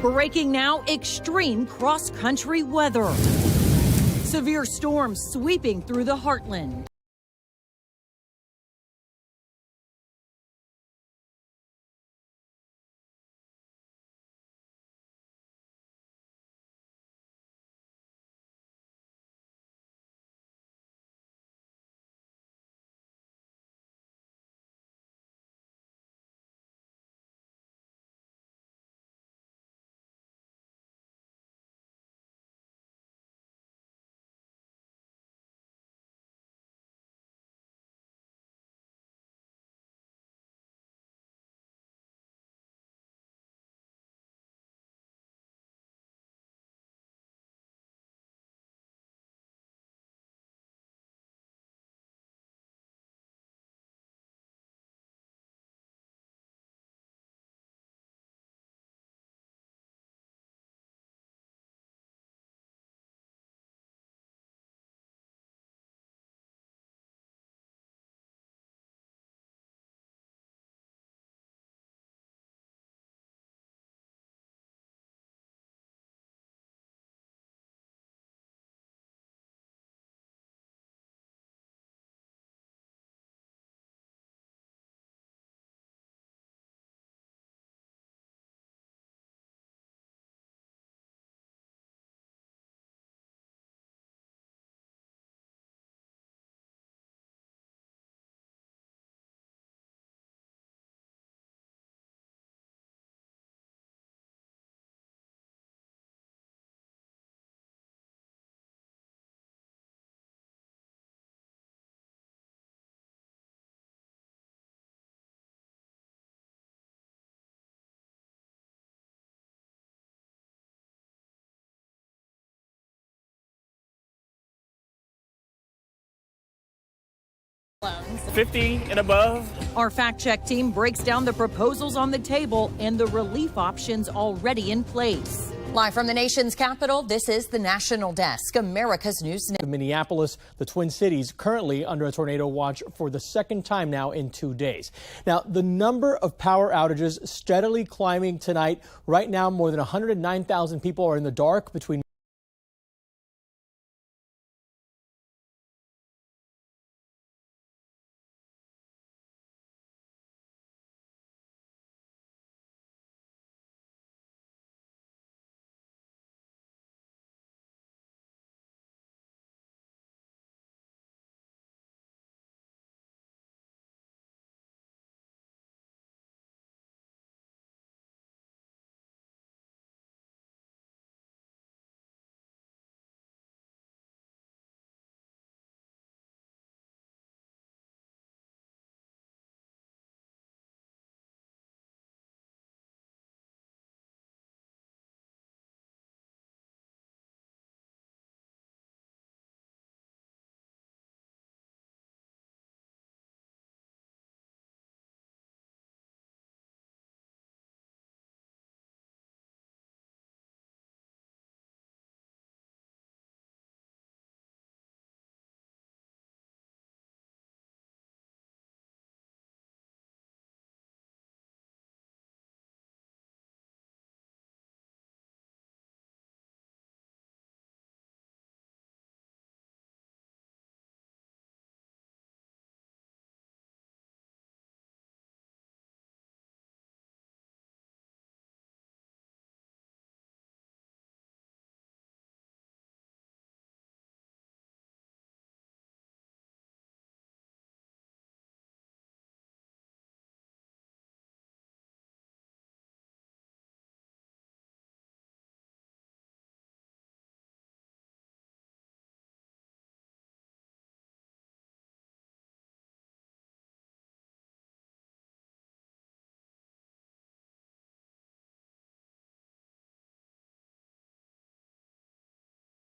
Breaking now, extreme cross-country weather. Severe storms sweeping through the heartland. $50 and above. Our fact-check team breaks down the proposals on the table and the relief options already in place. Live from the nation's capital, this is the National Desk, America's News. Minneapolis, the Twin Cities, currently under a tornado watch for the second time now in 2 days. Now, the number of power outages steadily climbing tonight. Right now, more than 109,000 people are in the dark between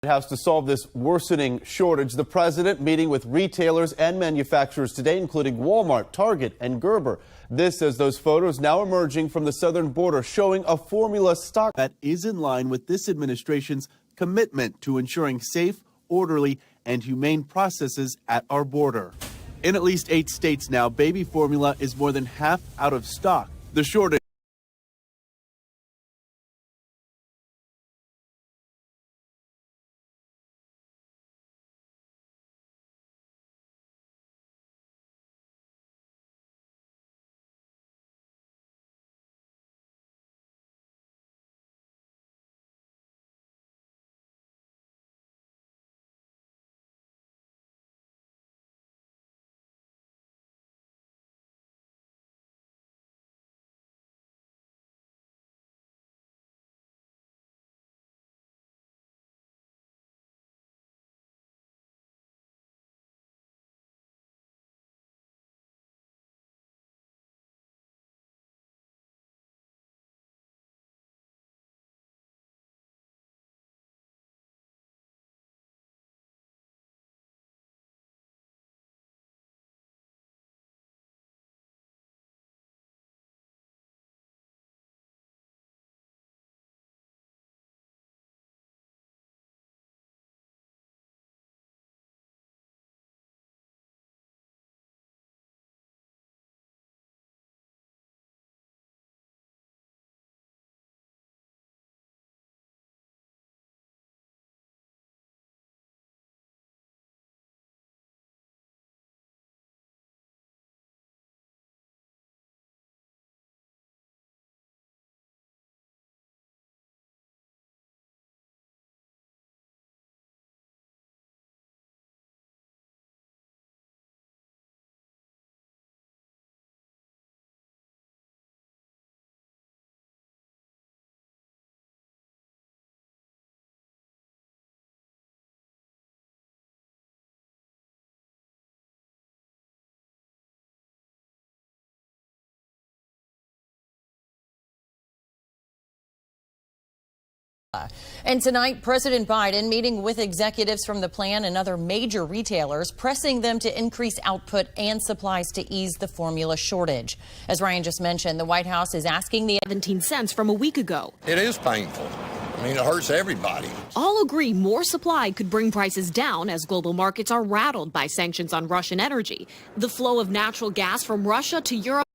House to solve this worsening shortage. The president meeting with retailers and manufacturers today, including Walmart, Target, and Gerber. This as those photos now emerging from the southern border showing a formula stock that is in line with this administration's commitment to ensuring safe, orderly, and humane processes at our border. In at least 8 states now, baby formula is more than half out of stock. The shortage And tonight, President Biden meeting with executives from the plan and other major retailers, pressing them to increase output and supplies to ease the formula shortage. As Ryan just mentioned, the White House is asking the 17 cents from a week ago. It is painful. I mean, it hurts everybody. All agree more supply could bring prices down as global markets are rattled by sanctions on Russian energy. The flow of natural gas from Russia to Europe.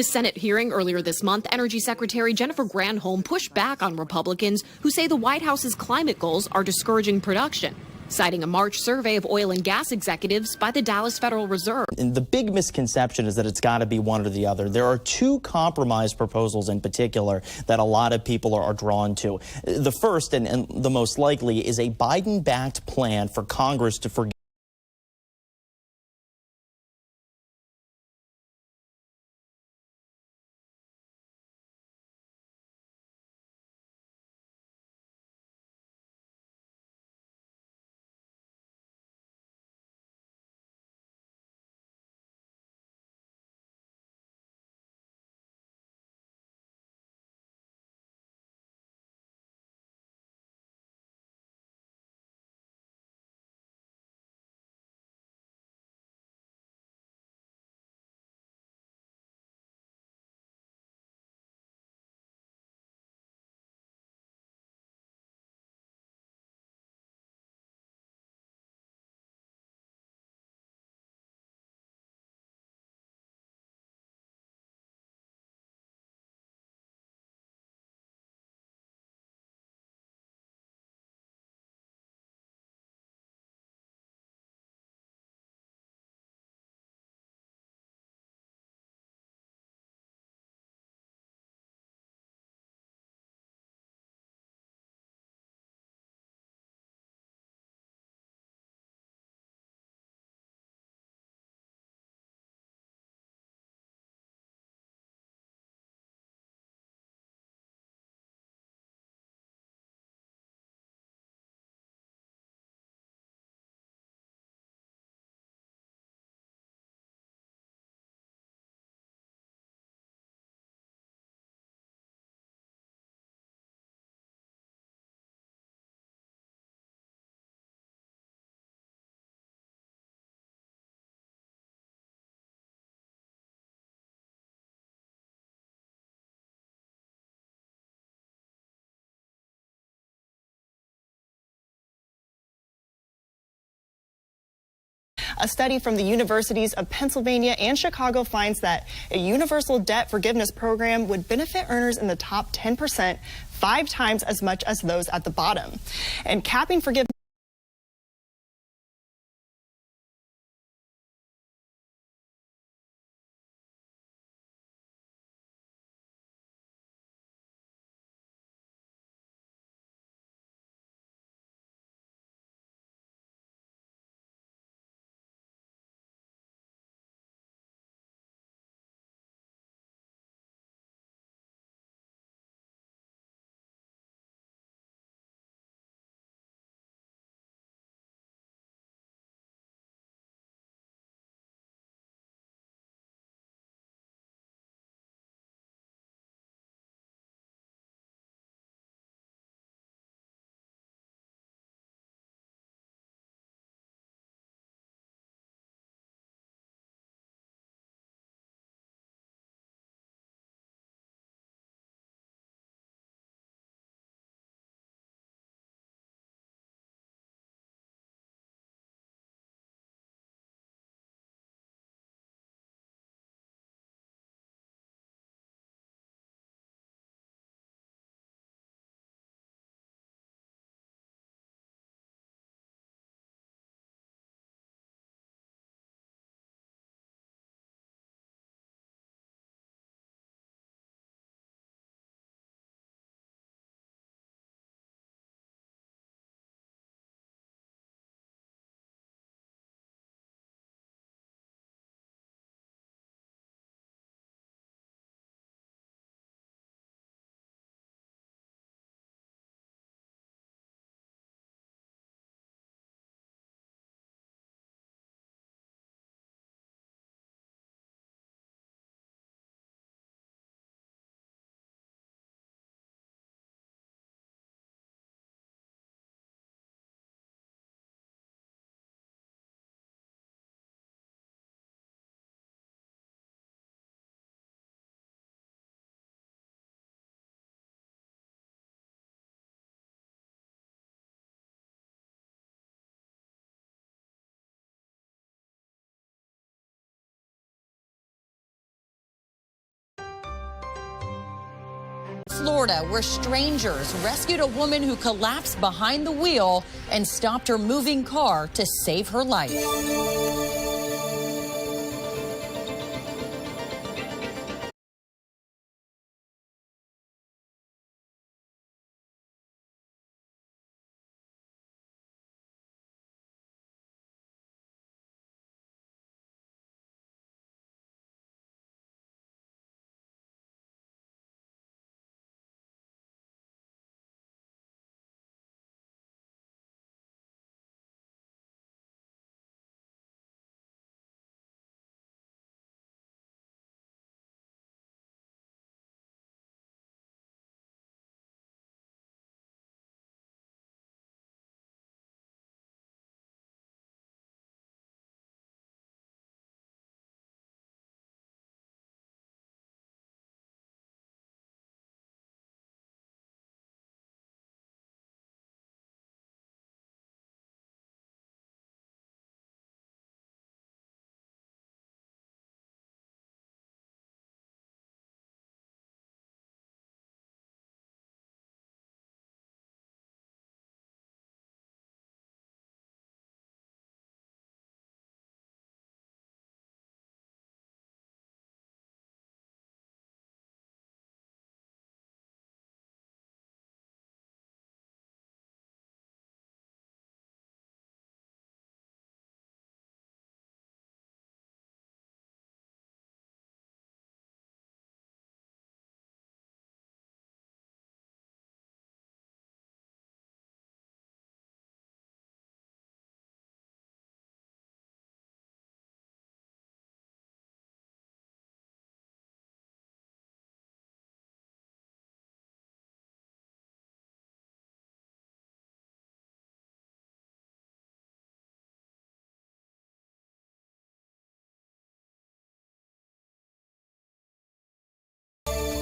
The Senate hearing earlier this month, Energy Secretary Jennifer Granholm pushed back on Republicans who say the White House's climate goals are discouraging production, citing a March survey of oil and gas executives by the Dallas Federal Reserve. And the big misconception is that it's got to be one or the other. There are two compromise proposals in particular that a lot of people are drawn to. The first and the most likely is a Biden-backed plan for Congress to forgive A study from the universities of Pennsylvania and Chicago finds that a universal debt forgiveness program would benefit earners in the top 10% 5 times as much as those at the bottom. And capping forgiveness Florida, where strangers rescued a woman who collapsed behind the wheel and stopped her moving car to save her life.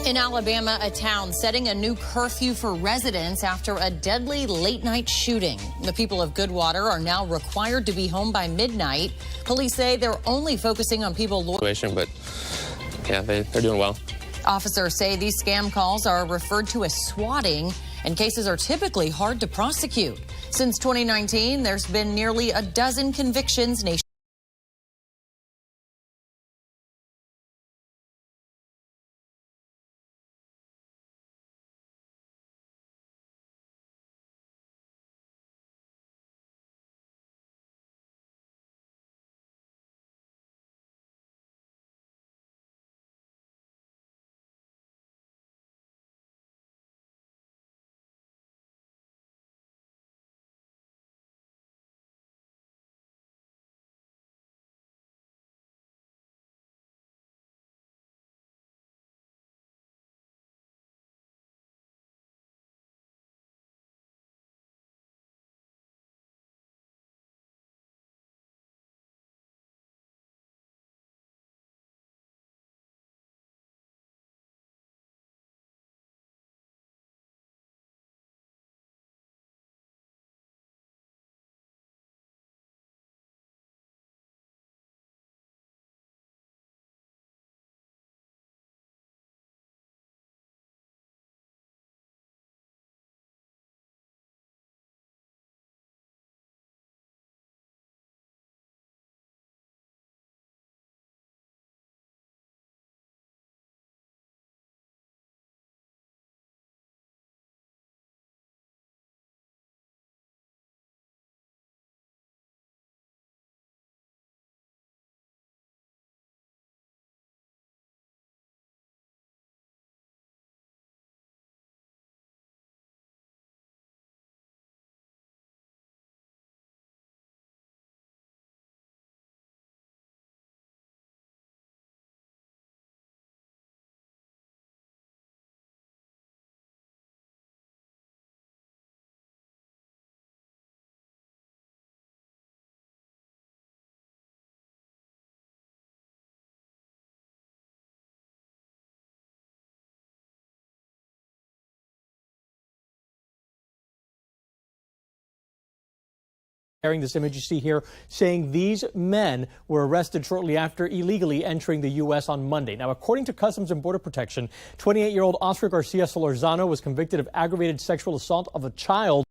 In Alabama, a town setting a new curfew for residents after a deadly late-night shooting. The people of Goodwater are now required to be home by midnight. Police say they're only focusing on people... But yeah, they're doing well. Officers say these scam calls are referred to as swatting, and cases are typically hard to prosecute. Since 2019, there's been nearly a dozen convictions nationwide. Sharing this image you see here, saying these men were arrested shortly after illegally entering the U.S. on Monday. Now, according to Customs and Border Protection, 28-year-old Oscar Garcia Solorzano was convicted of aggravated sexual assault of a child.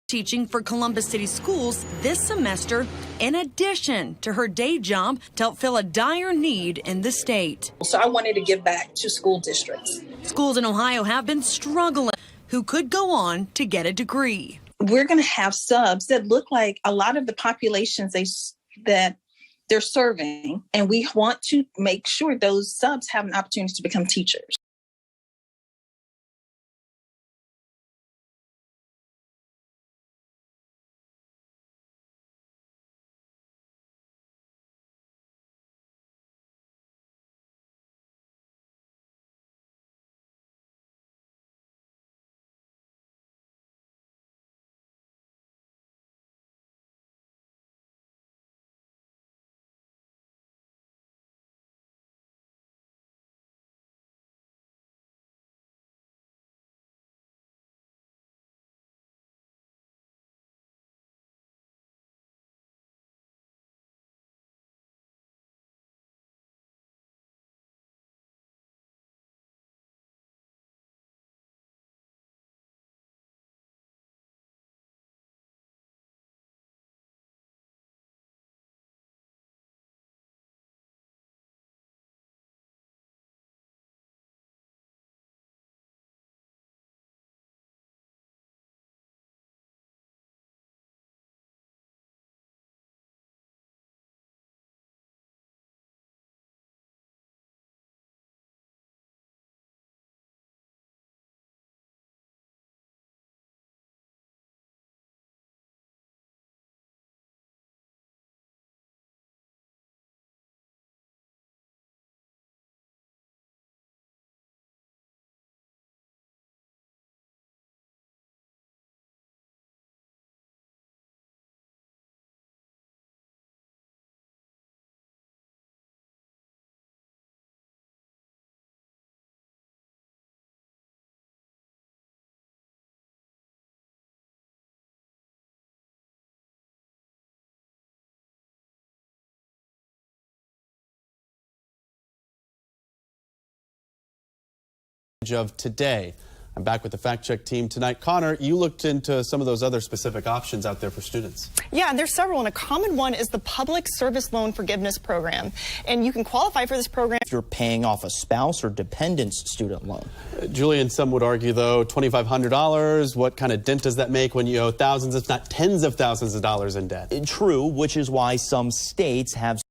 Teaching for Columbus City Schools this semester, in addition to her day job, to help fill a dire need in the state. So I wanted to give back to school districts. Schools in Ohio have been struggling, who could go on to get a degree. We're going to have subs that look like a lot of the populations that they're serving, and we want to make sure those subs have an opportunity to become teachers. Of today. I'm back with the fact check team tonight. Connor, you looked into some of those other specific options out there for students. Yeah, and there's several, and a common one is the Public Service Loan Forgiveness Program. And you can qualify for this program if you're paying off a spouse or dependent's student loan. Julian, some would argue, though, $2,500, what kind of dent does that make when you owe thousands, if not tens of thousands of dollars in debt? True, which is why some states have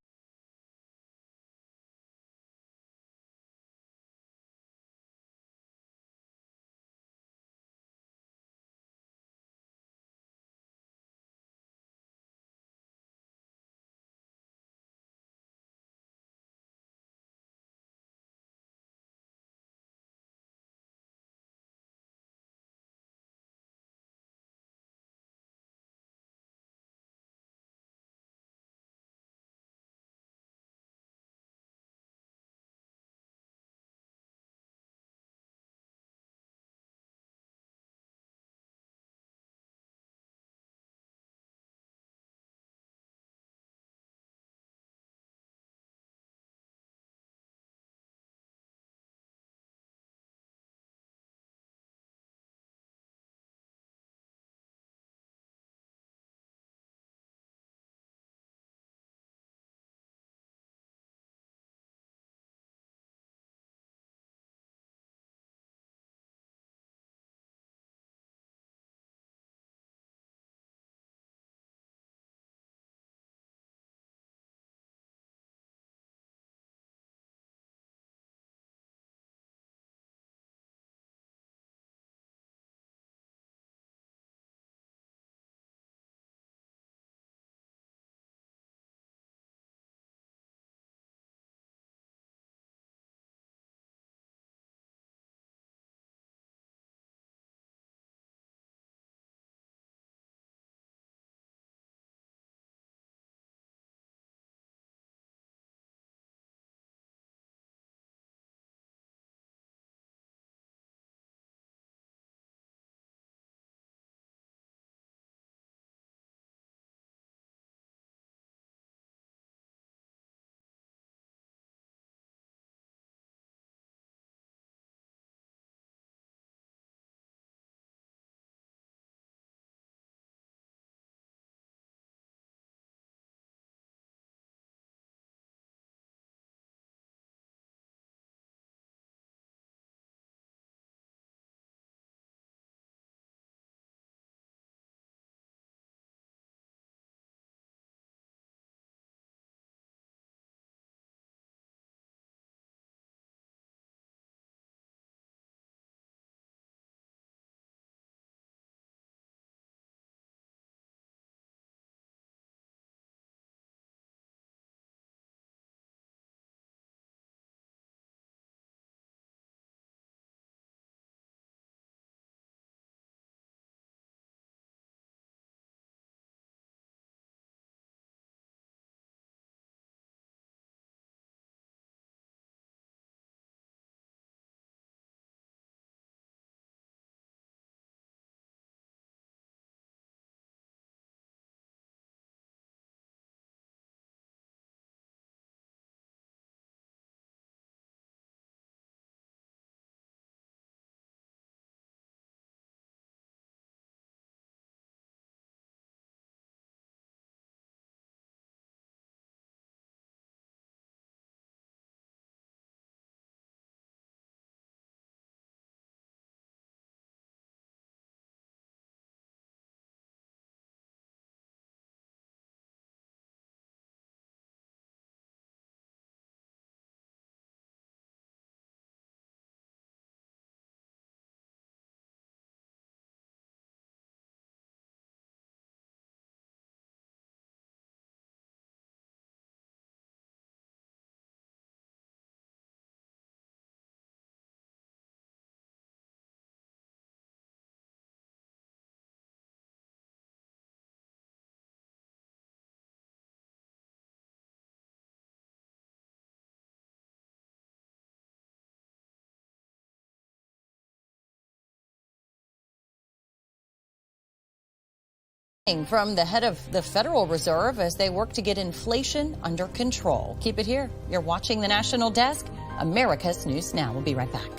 From the head of the Federal Reserve as they work to get inflation under control. Keep it here. You're watching the National Desk, America's News Now. We'll be right back.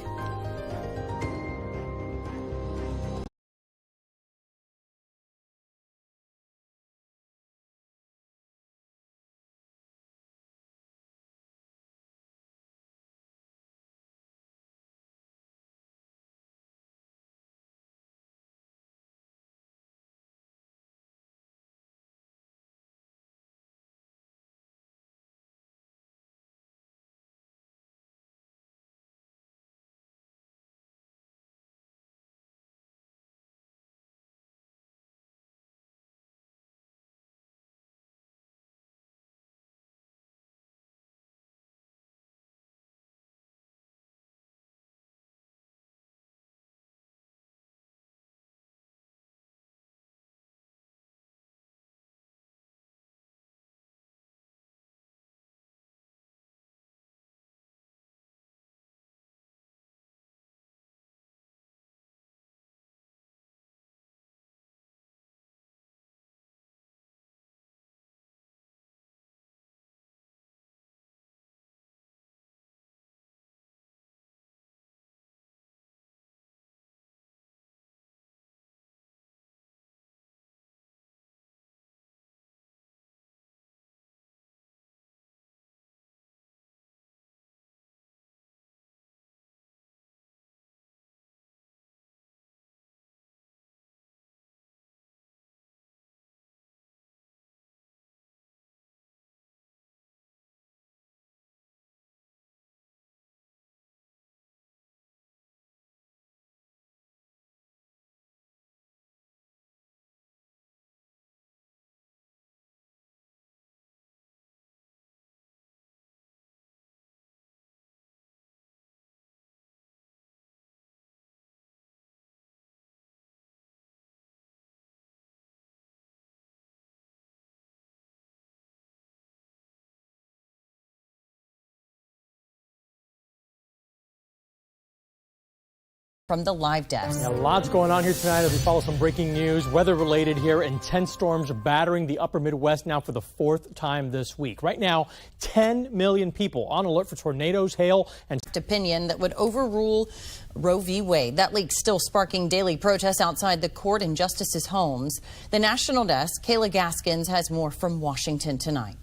From the live desk. Now, lots going on here tonight as we follow some breaking news. Weather related here. Intense storms are battering the upper Midwest now for the fourth time this week. Right now, 10 million people on alert for tornadoes, hail, and opinion that would overrule Roe v. Wade. That leak still sparking daily protests outside the court and justices' homes. The National Desk, Kayla Gaskins has more from Washington tonight.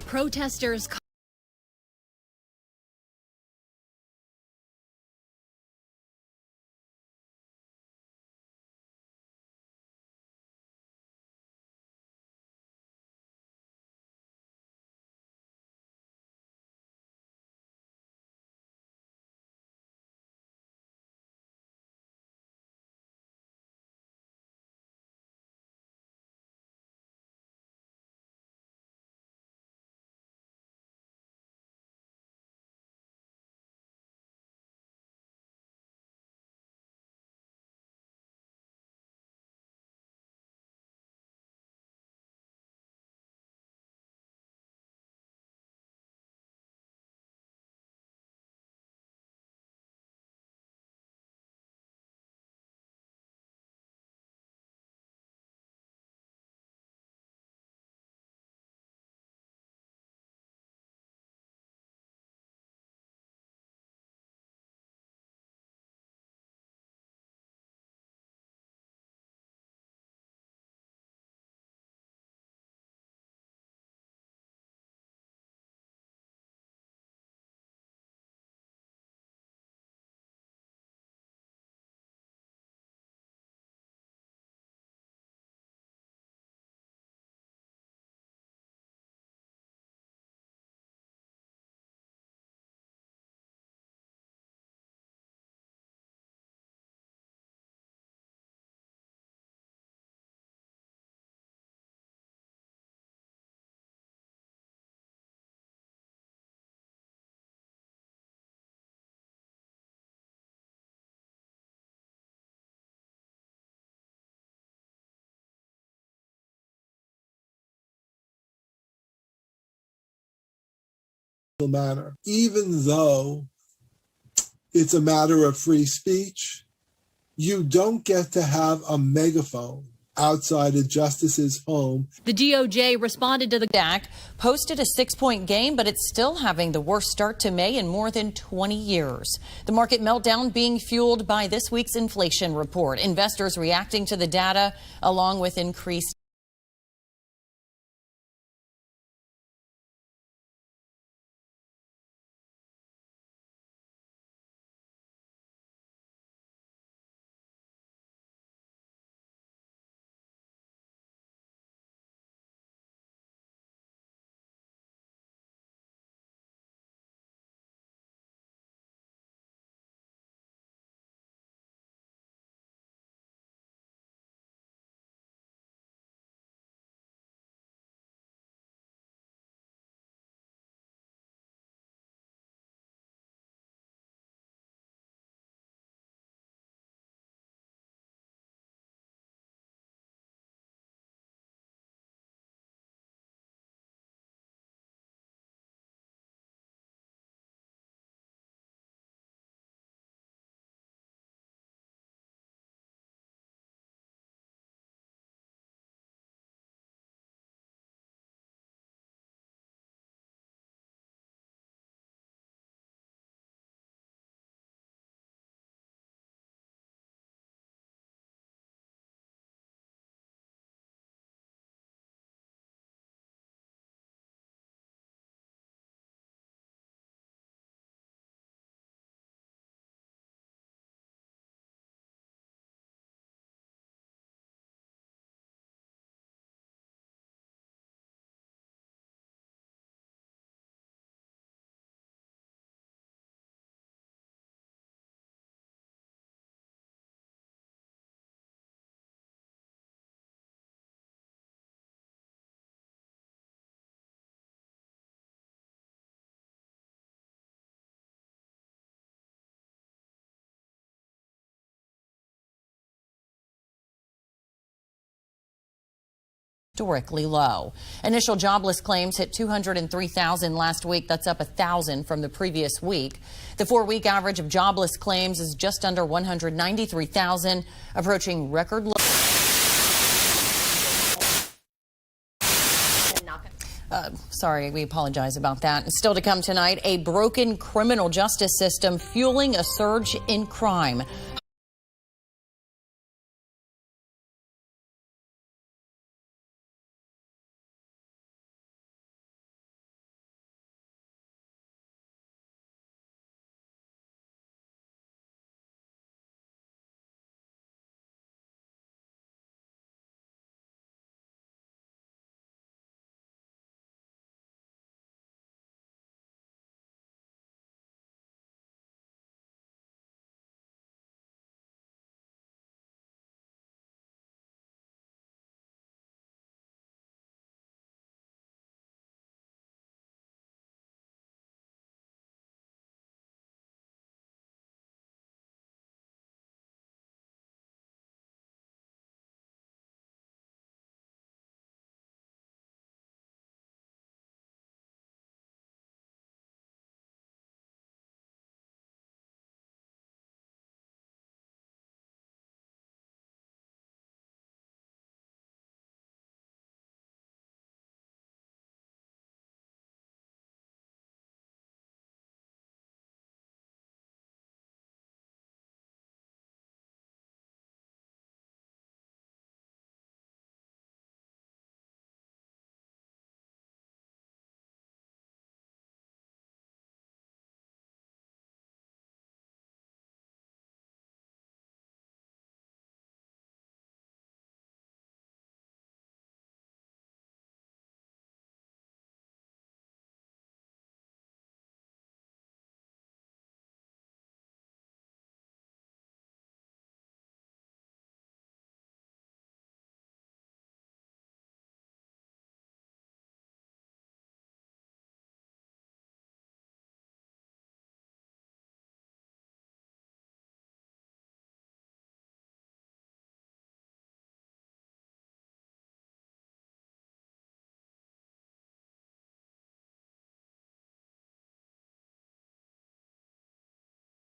Protesters manner. Even though it's a matter of free speech, you don't get to have a megaphone outside a justice's home. The DOJ responded to the DAC posted a 6-point gain, but it's still having the worst start to May in more than 20 years. The market meltdown being fueled by this week's inflation report. Investors reacting to the data along with increased historically low. Initial jobless claims hit 203,000 last week. That's up 1,000 from the previous week. The 4-week average of jobless claims is just under 193,000, approaching record low. Sorry, we apologize about that. Still to come tonight, a broken criminal justice system fueling a surge in crime.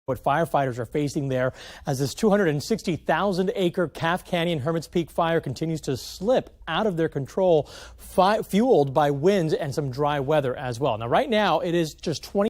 what firefighters are facing there as this 260,000-acre Calf Canyon Hermit's Peak fire continues to slip out of their control, fueled by winds and some dry weather as well. Now, right now, it is just 20.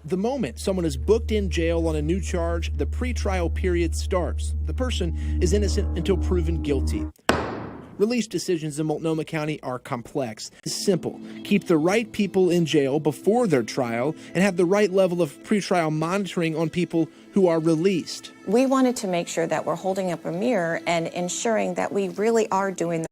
The moment someone is booked in jail on a new charge, the pretrial period starts. The person is innocent until proven guilty. Release decisions in Multnomah County are complex. It's simple. Keep the right people in jail before their trial and have the right level of pretrial monitoring on people who are released. We wanted to make sure that we're holding up a mirror and ensuring that we really are doing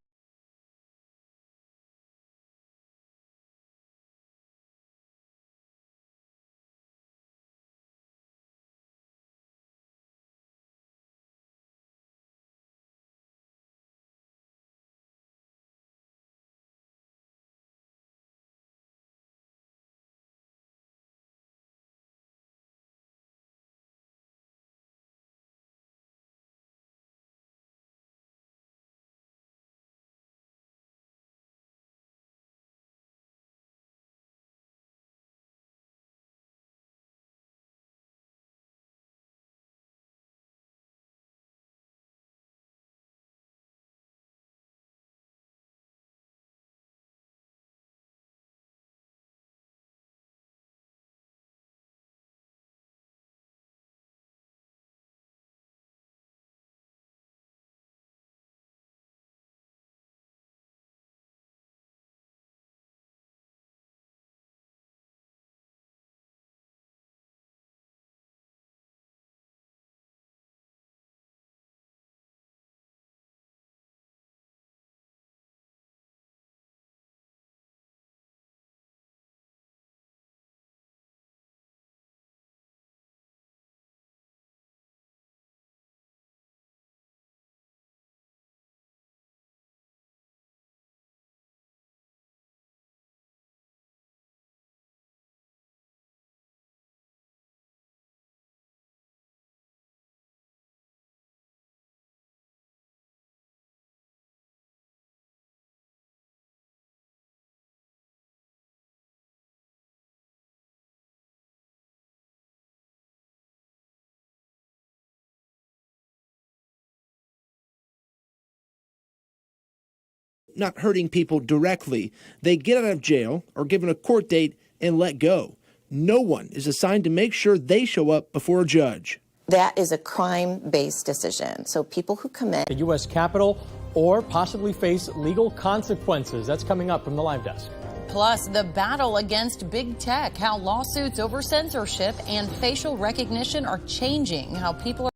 not hurting people directly. They get out of jail or given a court date and let go. No one is assigned to make sure they show up before a judge. that is a crime-based decision. So people who commit the U.S. Capitol or possibly face legal consequences. That's coming up from the Live Desk. Plus, the battle against big tech, how lawsuits over censorship and facial recognition are changing how people are.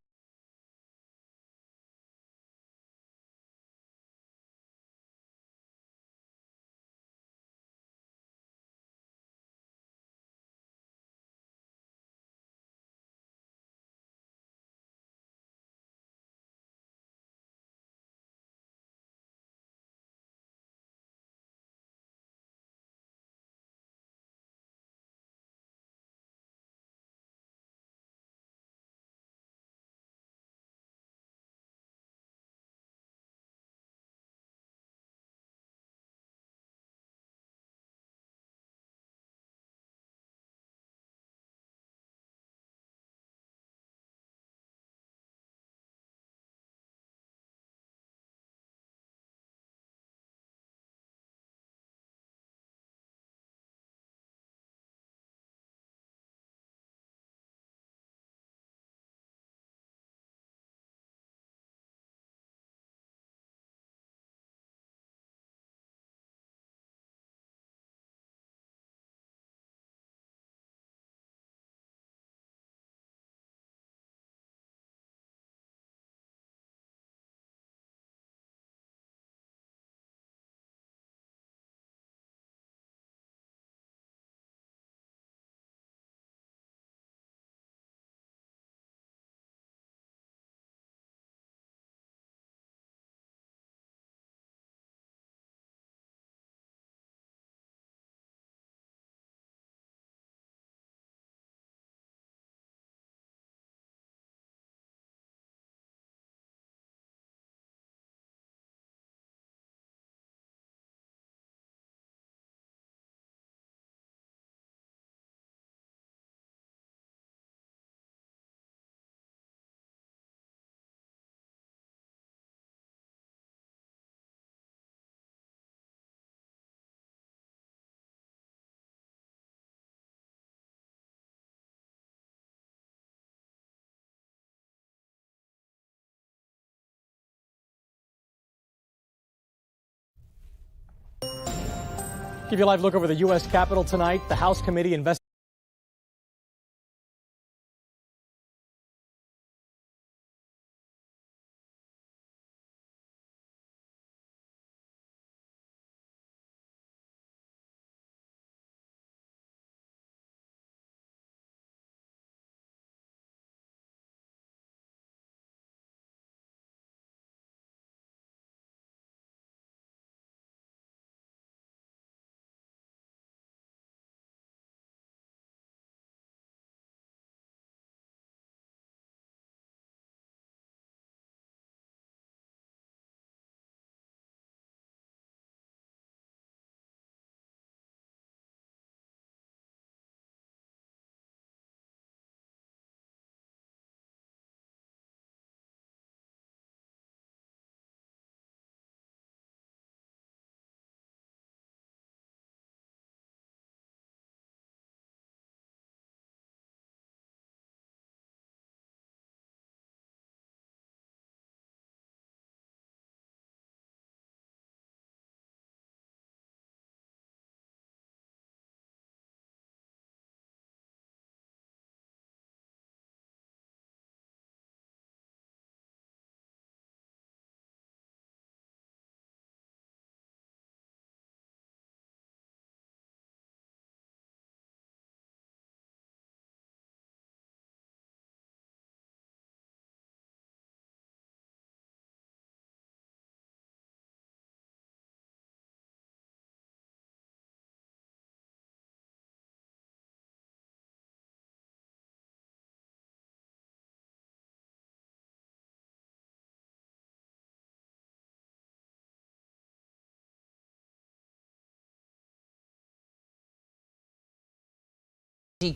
Give you a live look over the U.S. Capitol tonight. The House committee investigating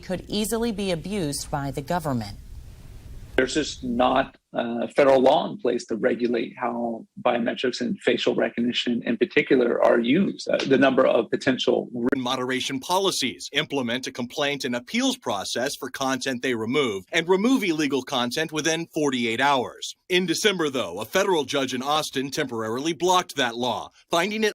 could easily be abused by the government. There's just not federal law in place to regulate how biometrics and facial recognition in particular are used. The number of potential moderation policies, implement a complaint and appeals process for content they remove, and remove illegal content within 48 hours. In December, though, a federal judge in Austin temporarily blocked that law, finding it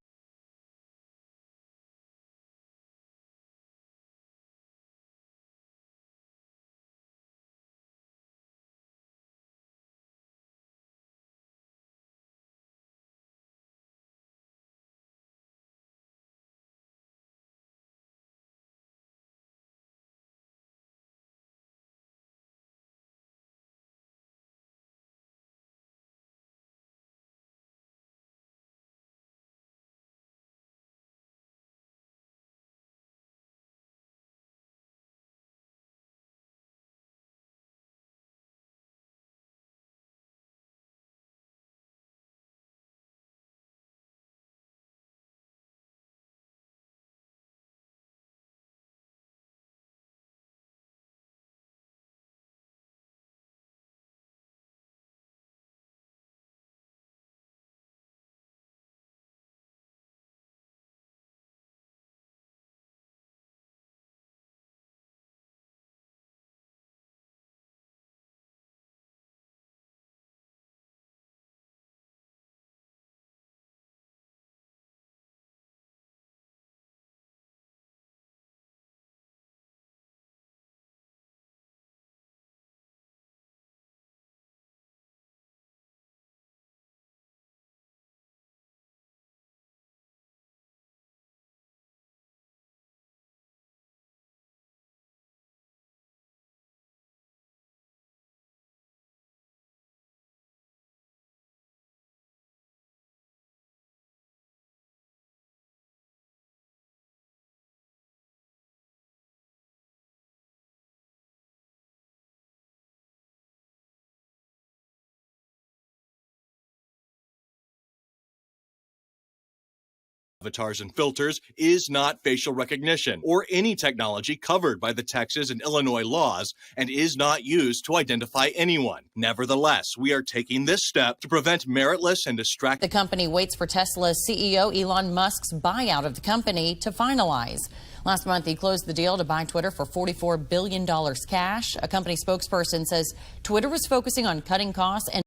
avatars and filters is not facial recognition or any technology covered by the Texas and Illinois laws and is not used to identify anyone. Nevertheless, we are taking this step to prevent meritless and distracting. The company waits for Tesla's CEO Elon Musk's buyout of the company to finalize. Last month, he closed the deal to buy Twitter for $44 billion cash. A company spokesperson says Twitter was focusing on cutting costs and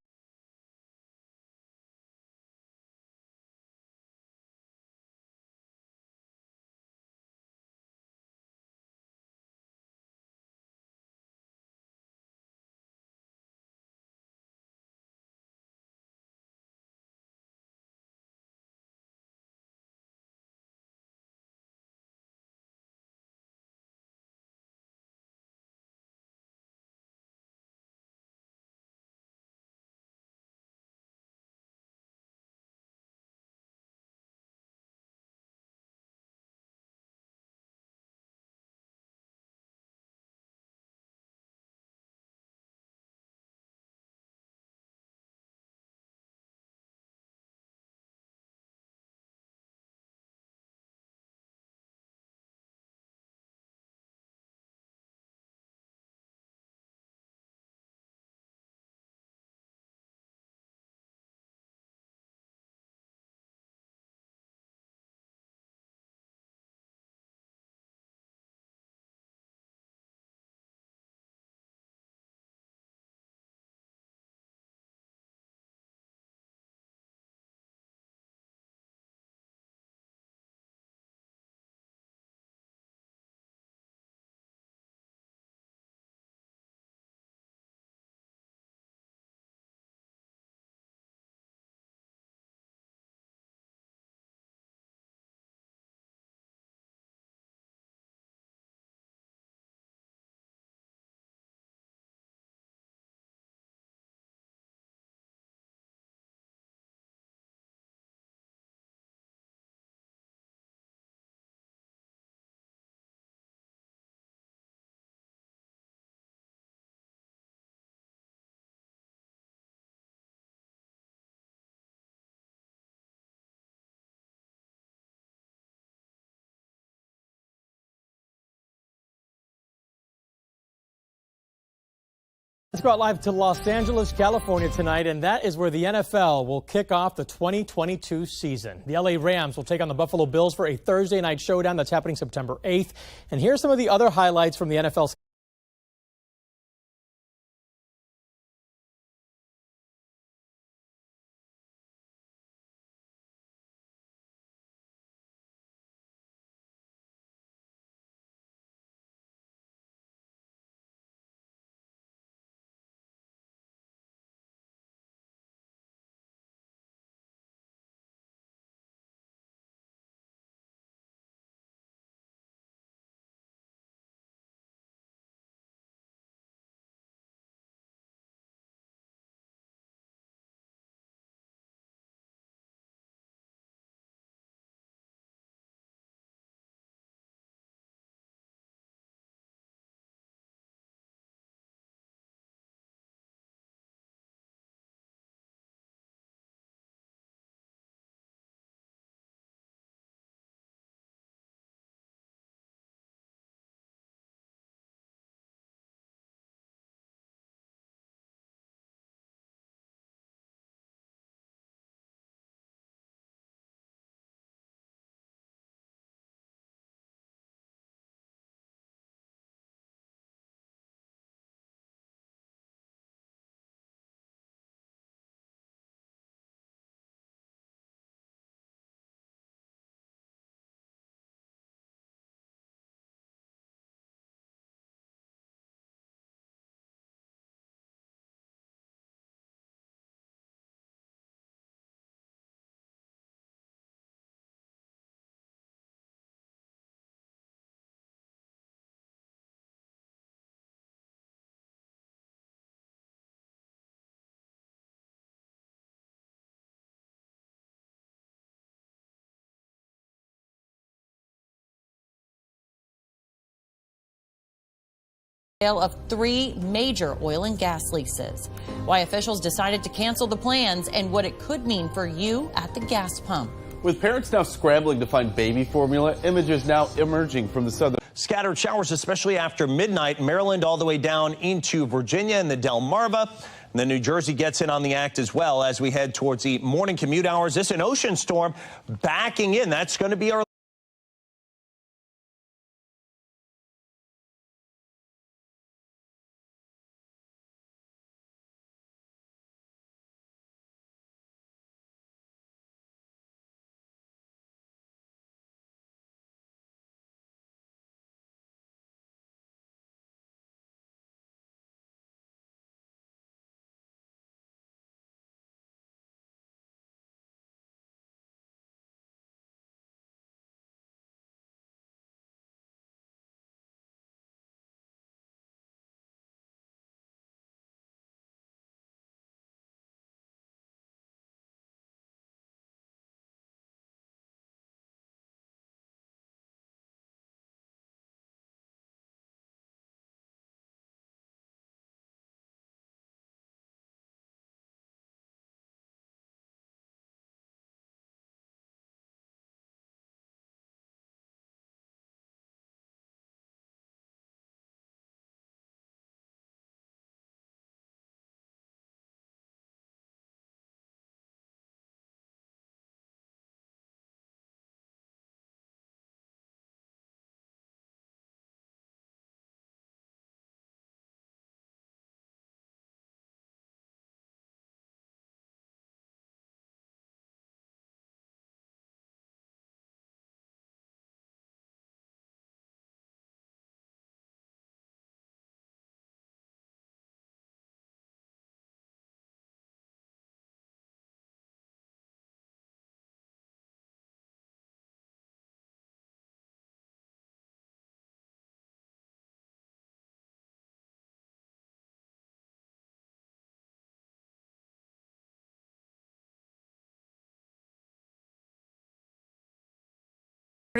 Let's go out live to Los Angeles, California tonight, and that is where the NFL will kick off the 2022 season. The LA Rams will take on the Buffalo Bills for a Thursday night showdown that's happening September 8th. And here's some of the other highlights from the NFL. Sale of 3 major oil and gas leases, why officials decided to cancel the plans, and what it could mean for you at the gas pump. With parents now scrambling to find baby formula, images now emerging from the southern. Scattered showers, especially after midnight. Maryland all the way down into Virginia and the Delmarva. And then New Jersey gets in on the act as well as we head towards the morning commute hours. This an ocean storm backing in. That's going to be our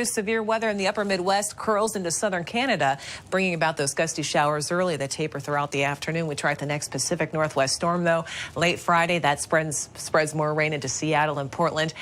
Severe weather in the upper Midwest curls into southern Canada, bringing about those gusty showers early that taper throughout the afternoon. We track the next Pacific Northwest storm, though, late Friday. That spreads more rain into Seattle and Portland.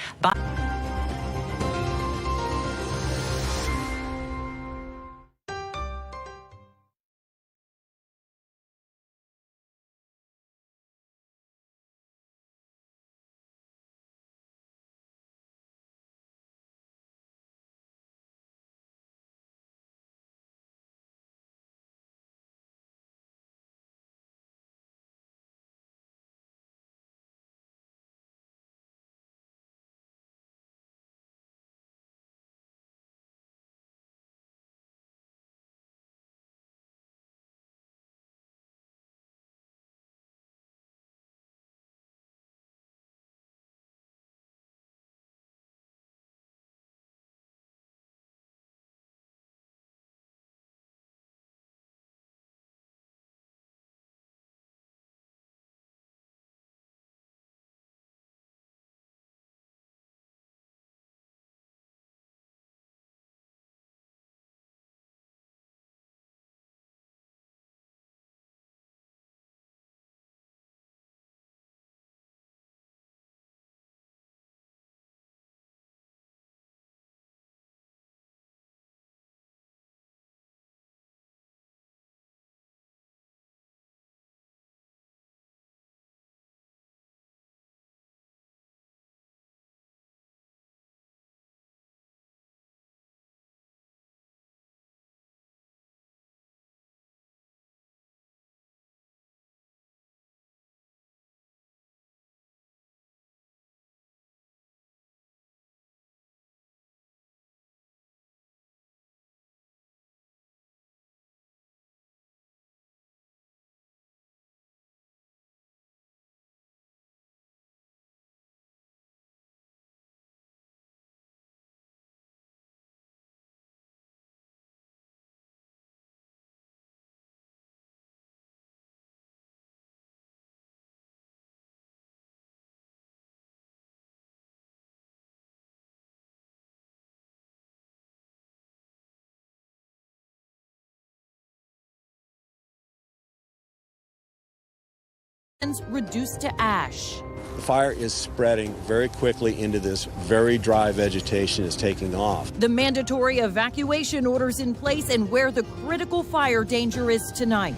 reduced to ash. The fire is spreading very quickly into this very dry vegetation is taking off. The mandatory evacuation orders in place and where the critical fire danger is tonight.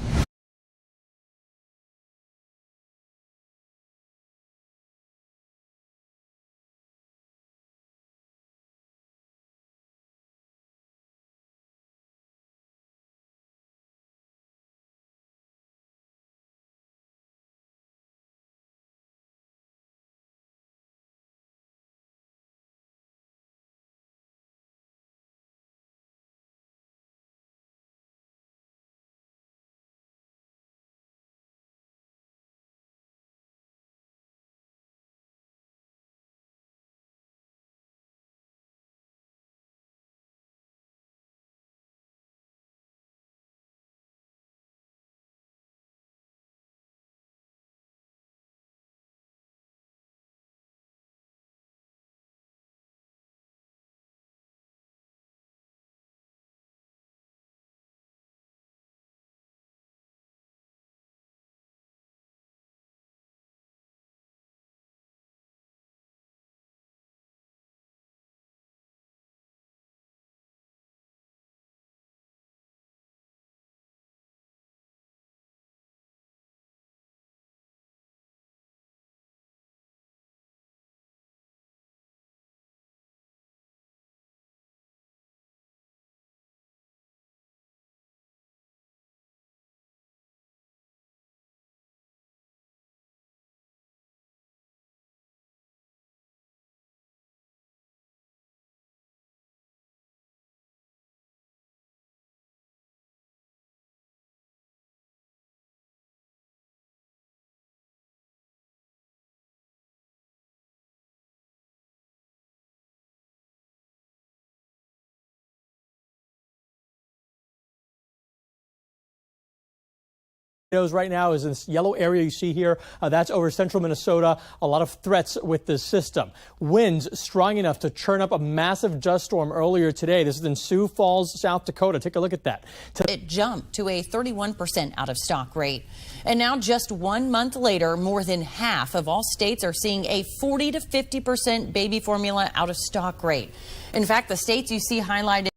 Right now is this yellow area you see here. That's over central Minnesota. A lot of threats with this system. Winds strong enough to churn up a massive dust storm earlier today. This is in Sioux Falls, South Dakota. Take a look at that. It jumped to a 31% out of stock rate. And now just 1 month later, more than half of all states are seeing a 40 to 50% baby formula out of stock rate. In fact, the states you see highlighted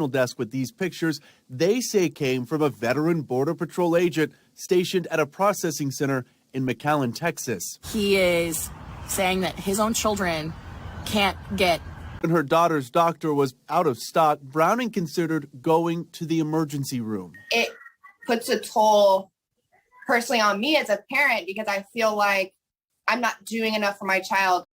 Desk with these pictures they say came from a veteran Border Patrol agent stationed at a processing center in McAllen, Texas. He is saying that his own children can't get. When her daughter's doctor was out of stock, Browning considered going to the emergency room. It puts a toll personally on me as a parent because I feel like I'm not doing enough for my child.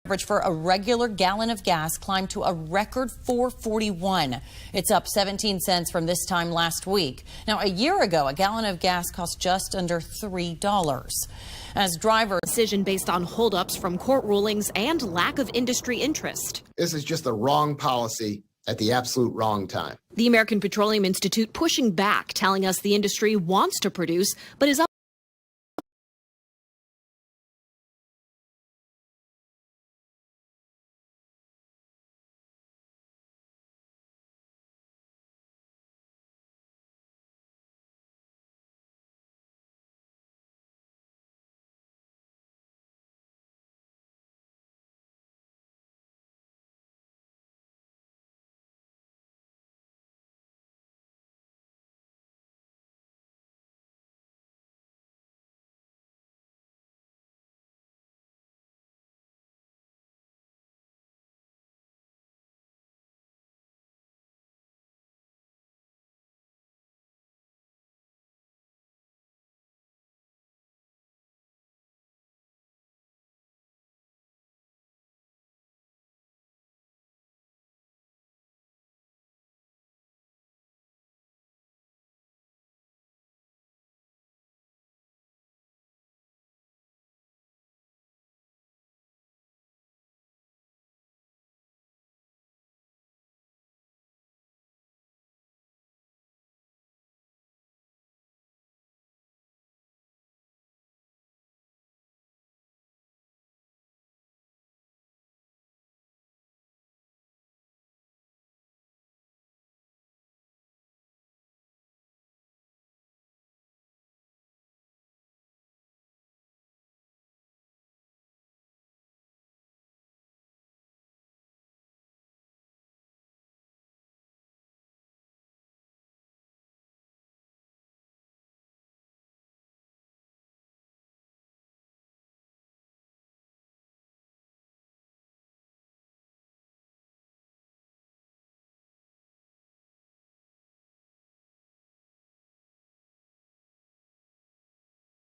Average for a regular gallon of gas climbed to a record $4.41. It's up 17 cents from this time last week. Now, a year ago, a gallon of gas cost just under $3. As drivers decision based on holdups from court rulings and lack of industry interest. This is just the wrong policy at the absolute wrong time. The American Petroleum Institute pushing back, telling us the industry wants to produce, but is up.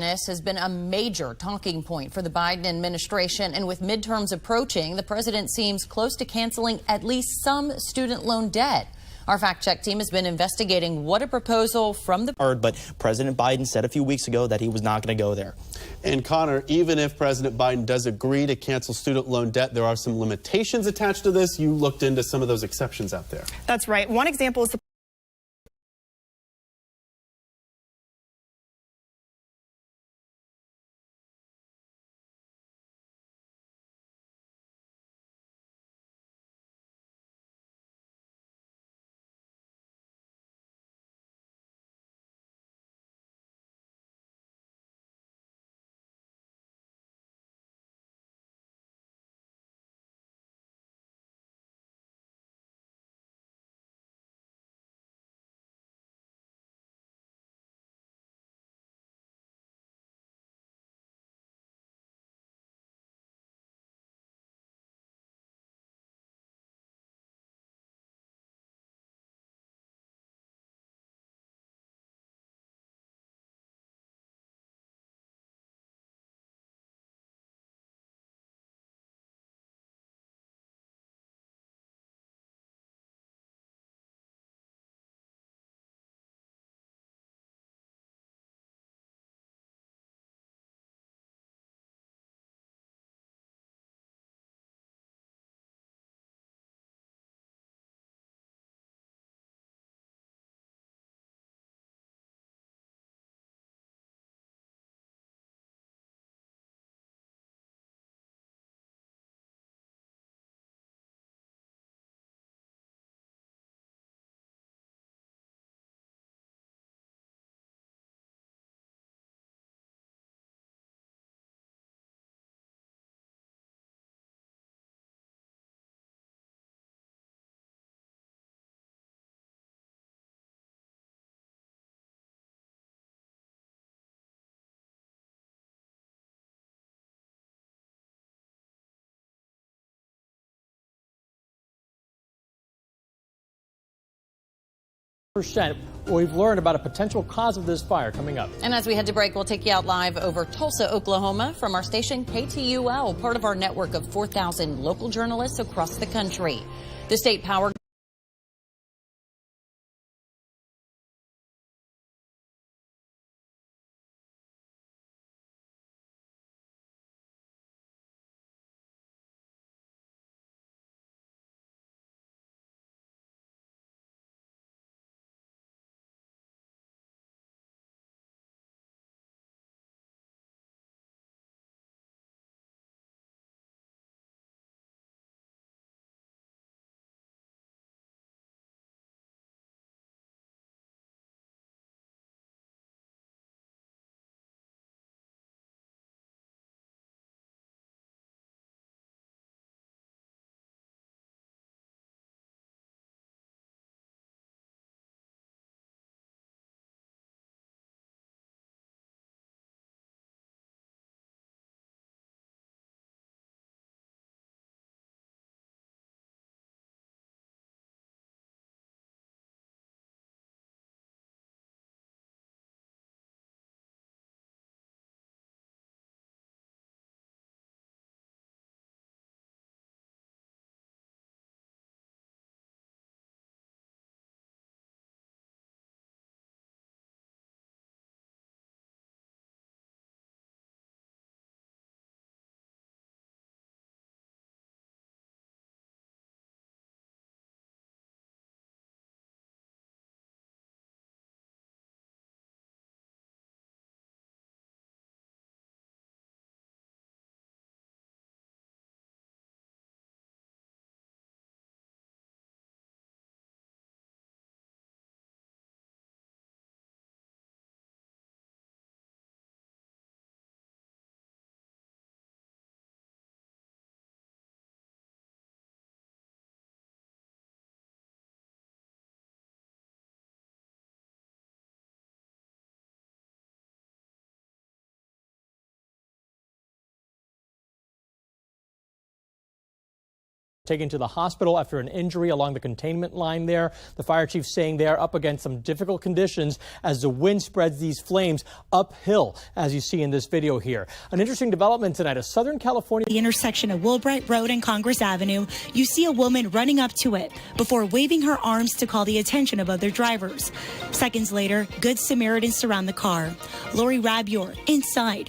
Has been a major talking point for the Biden administration, and with midterms approaching, the president seems close to canceling at least some student loan debt. Our fact-check team has been investigating what a proposal from the... But President Biden said a few weeks ago that he was not going to go there. And Connor, even if President Biden does agree to cancel student loan debt, there are some limitations attached to this. You looked into some of those exceptions out there. That's right. One example is the We've learned about a potential cause of this fire coming up. And as we head to break, we'll take you out live over Tulsa, Oklahoma from our station KTUL, part of our network of 4,000 local journalists across the country. The state power taken to the hospital after an injury along the containment line there. The fire chief saying they're up against some difficult conditions as the wind spreads these flames uphill, as you see in this video here. An interesting development tonight, a Southern California. The intersection of Wilbright Road and Congress Avenue, you see a woman running up to it before waving her arms to call the attention of other drivers. Seconds later, Good Samaritans surround the car. Lori Rabior inside.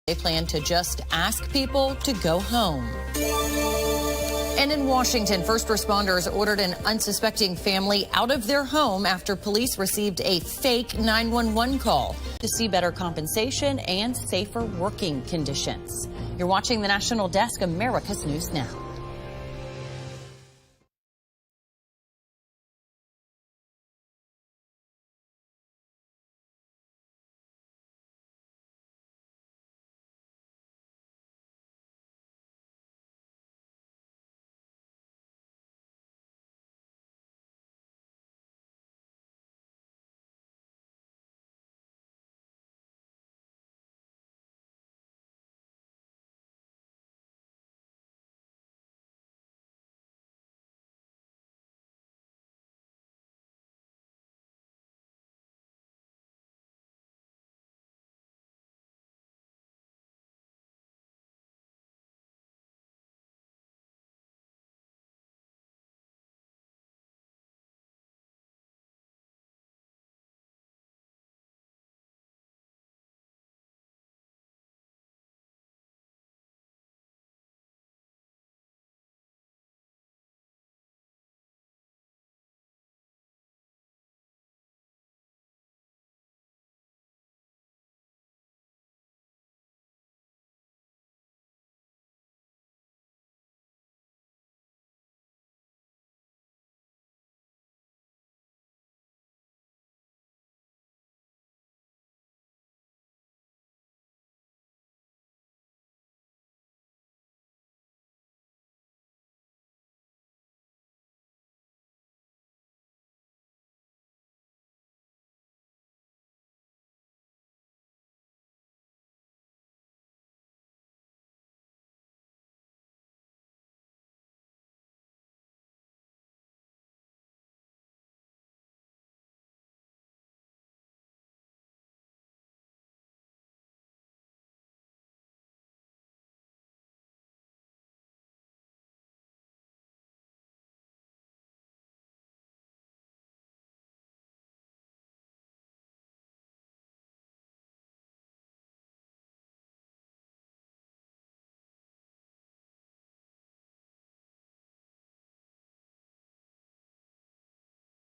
They plan to just ask people to go home. And in Washington, first responders ordered an unsuspecting family out of their home after police received a fake 911 call to see better compensation and safer working conditions. You're watching the National Desk, America's News Now.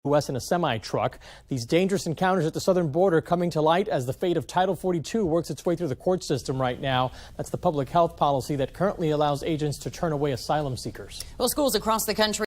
U.S. in a semi-truck. These dangerous encounters at the southern border coming to light as the fate of Title 42 works its way through the court system right now. That's the public health policy that currently allows agents to turn away asylum seekers. Well, schools across the country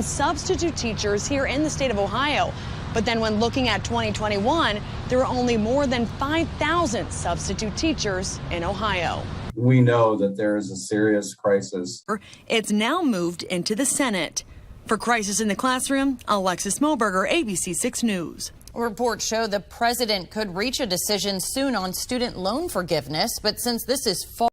substitute teachers here in the state of Ohio. But then when looking at 2021, there are only more than 5,000 substitute teachers in Ohio. We know that there is a serious crisis. It's now moved into the Senate. For Crisis in the Classroom, Alexis Moberger, ABC 6 News. Reports show the president could reach a decision soon on student loan forgiveness, but since this is far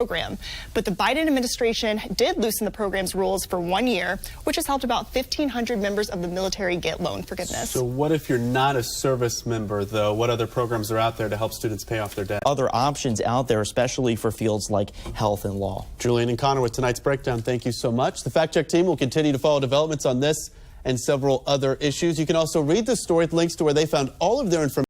program. But the Biden administration did loosen the program's rules for 1 year, which has helped about 1,500 members of the military get loan forgiveness. So what if you're not a service member, though? What other programs are out there to help students pay off their debt? Other options out there, especially for fields like health and law. Julian and Connor with tonight's breakdown. Thank you so much. The Fact Check team will continue to follow developments on this and several other issues. You can also read the story with links to where they found all of their information.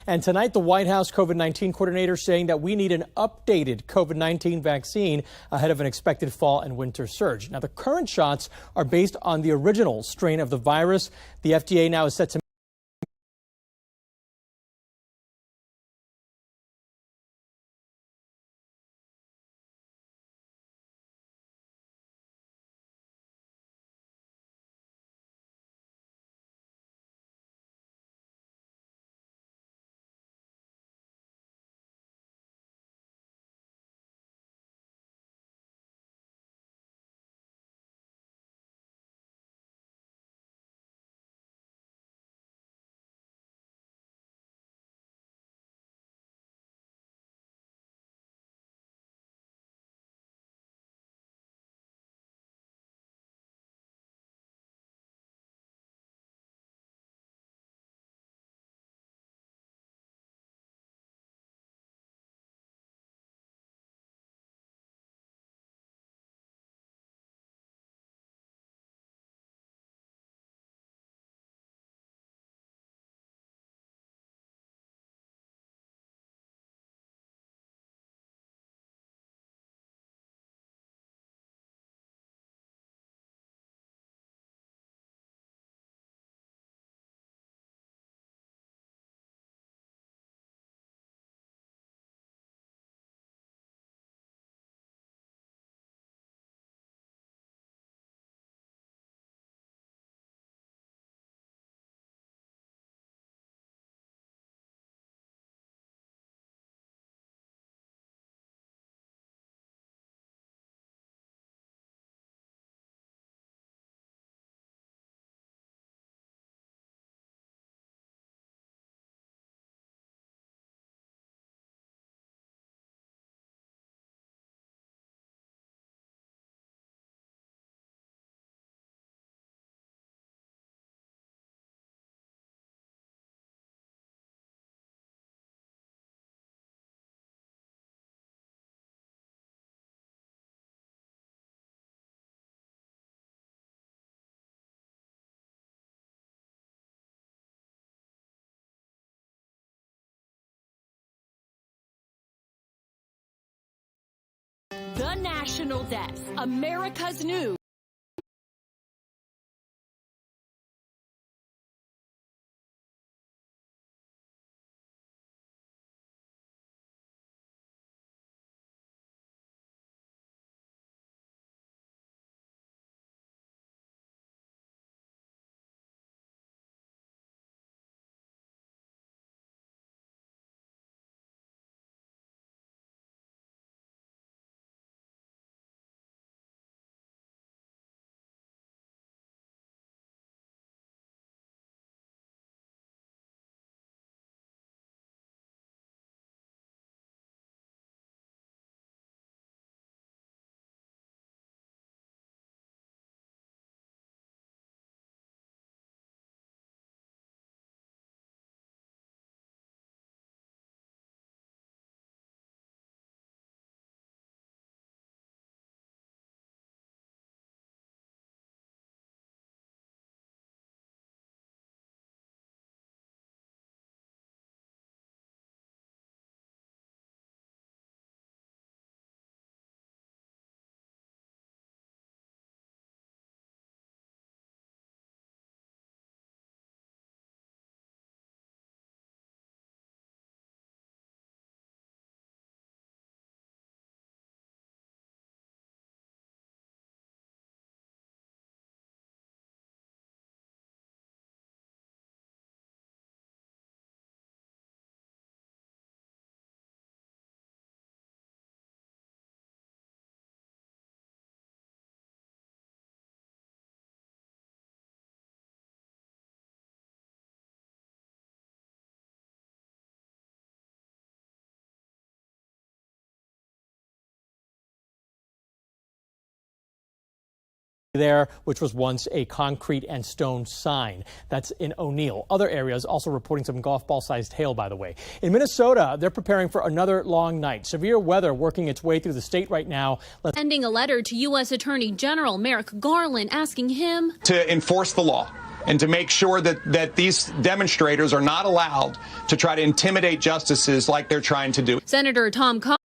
And tonight, the White House COVID-19 coordinator saying that we need an updated COVID-19 vaccine ahead of an expected fall and winter surge. Now, the current shots are based on the original strain of the virus. The FDA now is set to The National Desk, America's News. there, which was once a concrete and stone sign. That's in O'Neill. Other areas also reporting some golf ball-sized hail, by the way. In Minnesota, they're preparing for another long night. Severe weather working its way through the state right now. Sending a letter to U.S. Attorney General Merrick Garland asking him to enforce the law and to make sure that these demonstrators are not allowed to try to intimidate justices like they're trying to do. Senator Tom Cotton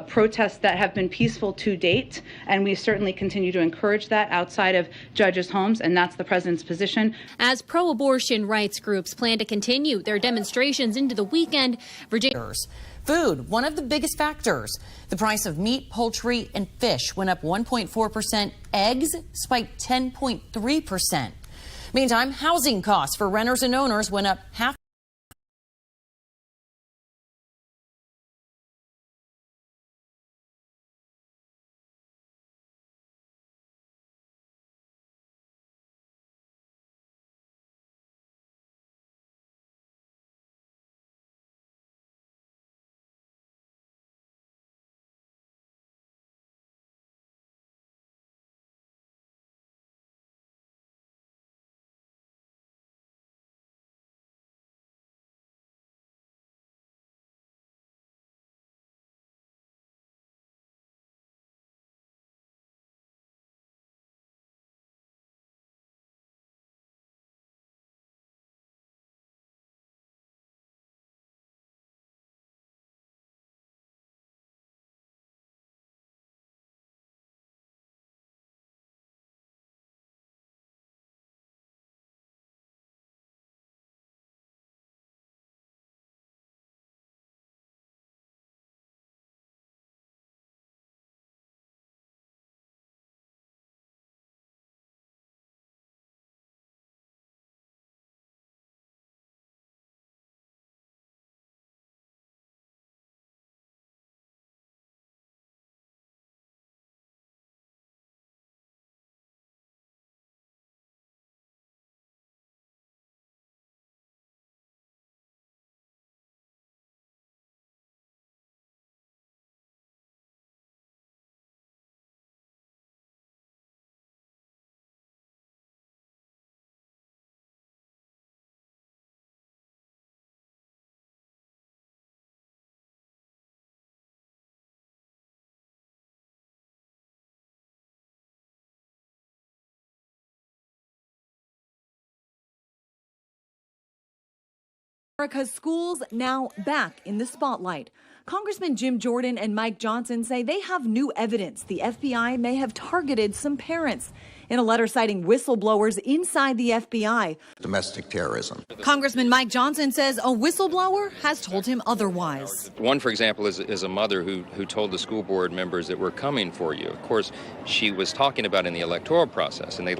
protests that have been peaceful to date, and we certainly continue to encourage that outside of judges' homes, and that's the president's position. As pro-abortion rights groups plan to continue their demonstrations into the weekend, Virginia. Food, one of the biggest factors. The price of meat, poultry, and fish went up 1.4%. Eggs spiked 10.3%. Meantime, housing costs for renters and owners went up half. America's schools now back in the spotlight. Congressman Jim Jordan and Mike Johnson say they have new evidence the FBI may have targeted some parents. In a letter citing whistleblowers inside the FBI, domestic terrorism. Congressman Mike Johnson says a whistleblower has told him otherwise. One, for example, is a mother who told the school board members that we're coming for you. Of course, she was talking about in the electoral process, and they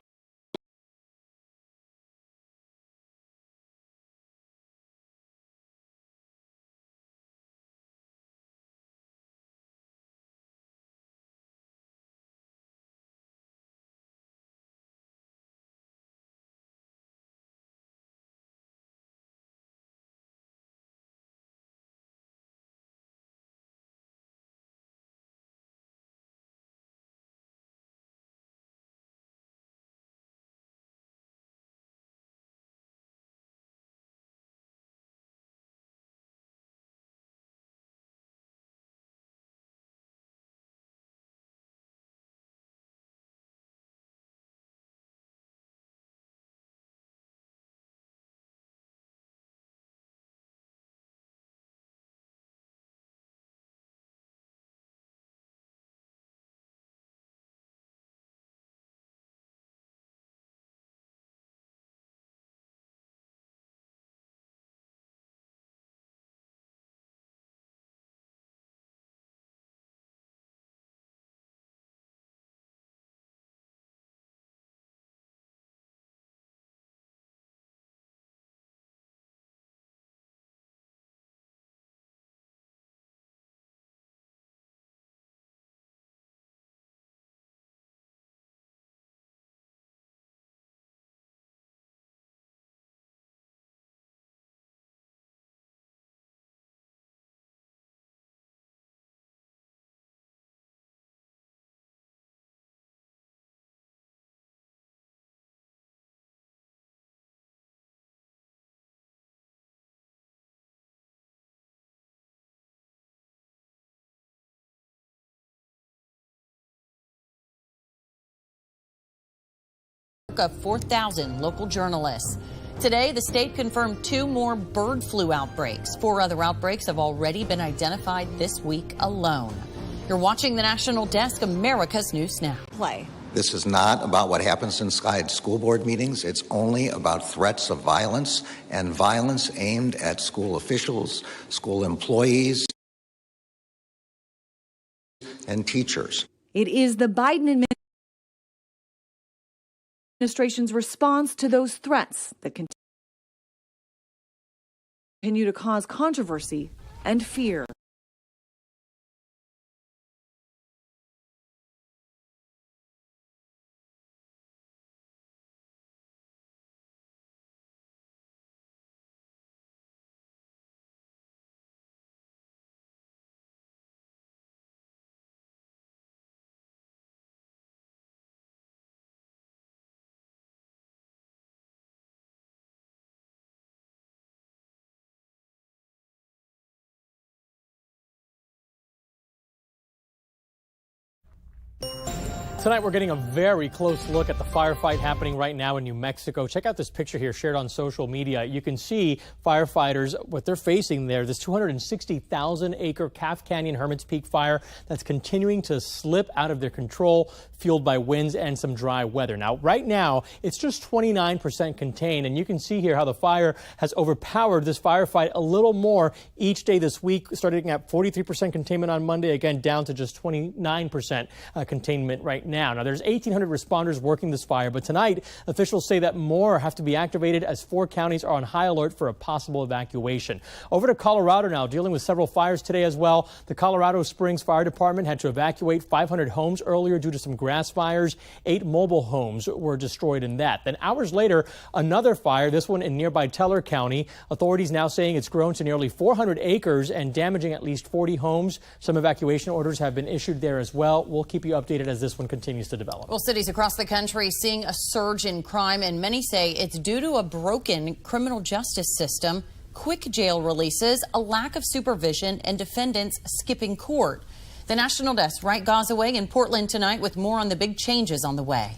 work of 4,000 local journalists. Today, the state confirmed 2 more bird flu outbreaks. 4 other outbreaks have already been identified this week alone. You're watching the National Desk, America's News Now. This is not about what happens inside school board meetings. It's only about threats of violence and violence aimed at school officials, school employees, and teachers. It is the Biden administration's response to those threats that continue to cause controversy and fear. Tonight, we're getting a very close look at the firefight happening right now in New Mexico. Check out this picture here shared on social media. You can see firefighters, what they're facing there, this 260,000-acre Calf Canyon Hermit's Peak fire that's continuing to slip out of their control, fueled by winds and some dry weather. Now, right now, it's just 29% contained, and you can see here how the fire has overpowered this firefight a little more each day this week, starting at 43% containment on Monday, again down to just 29% containment right now. Now, there's 1,800 responders working this fire, but tonight, officials say that more have to be activated as 4 counties are on high alert for a possible evacuation. Over to Colorado now, dealing with several fires today as well. The Colorado Springs Fire Department had to evacuate 500 homes earlier due to some grass fires. 8 mobile homes were destroyed in that. Then hours later, another fire, this one in nearby Teller County. Authorities now saying it's grown to nearly 400 acres and damaging at least 40 homes. Some evacuation orders have been issued there as well. We'll keep you updated as this one continues to develop. Well, cities across the country seeing a surge in crime, and many say it's due to a broken criminal justice system, quick jail releases, a lack of supervision, and defendants skipping court. The National Desk right Gazaway in Portland tonight with more on the big changes on the way.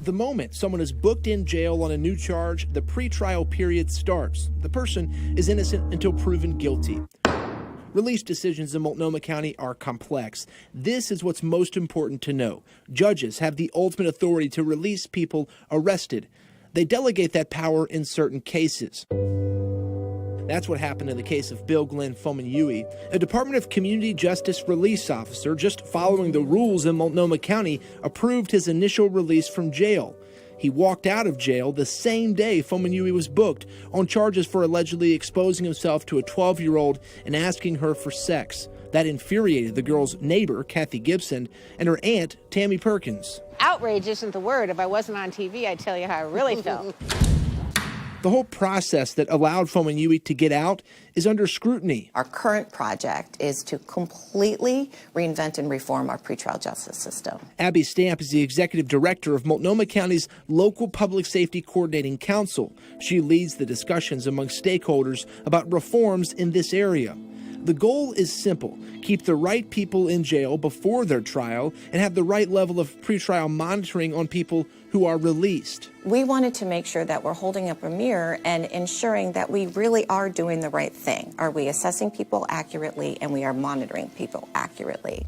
The moment someone is booked in jail on a new charge, the pretrial period starts. The person is innocent until proven guilty. Release decisions in Multnomah County are complex. This is what's most important to know. Judges have the ultimate authority to release people arrested. They delegate that power in certain cases. That's what happened in the case of Bill Glenn Fomenui, a Department of Community Justice release officer just following the rules in Multnomah County approved his initial release from jail. He walked out of jail the same day Fomenui was booked on charges for allegedly exposing himself to a 12-year-old and asking her for sex. That infuriated the girl's neighbor, Kathy Gibson, and her aunt, Tammy Perkins. Outrage isn't the word. If I wasn't on TV, I'd tell you how I really felt. The whole process that allowed Fomenui to get out is under scrutiny. Our current project is to completely reinvent and reform our pretrial justice system. Abby Stamp is the executive director of Multnomah County's local public safety coordinating council. She leads the discussions among stakeholders about reforms in this area. The goal is simple: keep the right people in jail before their trial and have the right level of pretrial monitoring on people who are released. We wanted to make sure that we're holding up a mirror and ensuring that we really are doing the right thing. Are we assessing people accurately, and we are monitoring people accurately?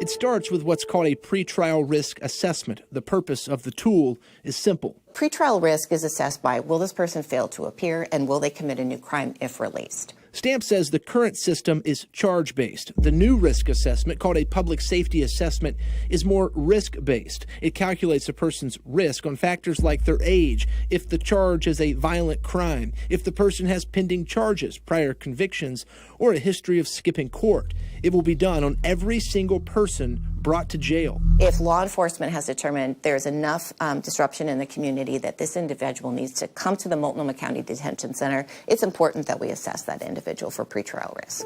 It starts with what's called a pretrial risk assessment. The purpose of the tool is simple. Pretrial risk is assessed by, will this person fail to appear, and will they commit a new crime if released? Stamp says the current system is charge-based. The new risk assessment, called a public safety assessment, is more risk-based. It calculates a person's risk on factors like their age, if the charge is a violent crime, if the person has pending charges, prior convictions, or a history of skipping court. It will be done on every single person brought to jail. If law enforcement has determined there's enough disruption in the community that this individual needs to come to the Multnomah County Detention Center, it's important that we assess that individual for pretrial risk.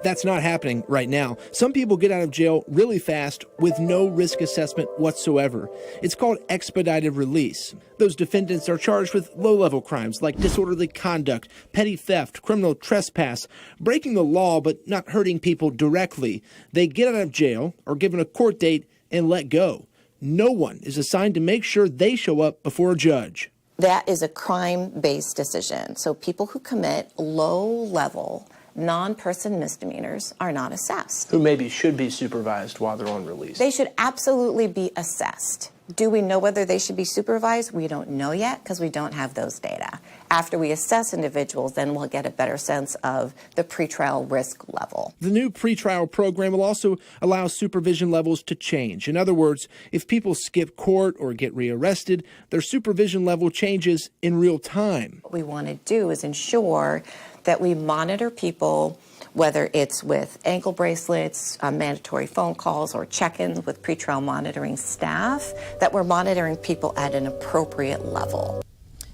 That's not happening right now. Some people get out of jail really fast with no risk assessment whatsoever. It's called expedited release. Those defendants are charged with low-level crimes like disorderly conduct, petty theft, criminal trespass, breaking the law but not hurting people directly. They get out of jail or given a court date and let go. no one is assigned to make sure they show up before a judge. That is a crime-based decision. So people who commit low-level, non-person misdemeanors are not assessed. Who maybe should be supervised while they're on release. They should absolutely be assessed. Do we know whether they should be supervised? We don't know yet because we don't have those data. After we assess individuals, then we'll get a better sense of the pretrial risk level. The new pretrial program will also allow supervision levels to change. In other words, if people skip court or get rearrested, their supervision level changes in real time. What we want to do is ensure that we monitor people, whether it's with ankle bracelets, mandatory phone calls, or check-ins with pretrial monitoring staff, that we're monitoring people at an appropriate level.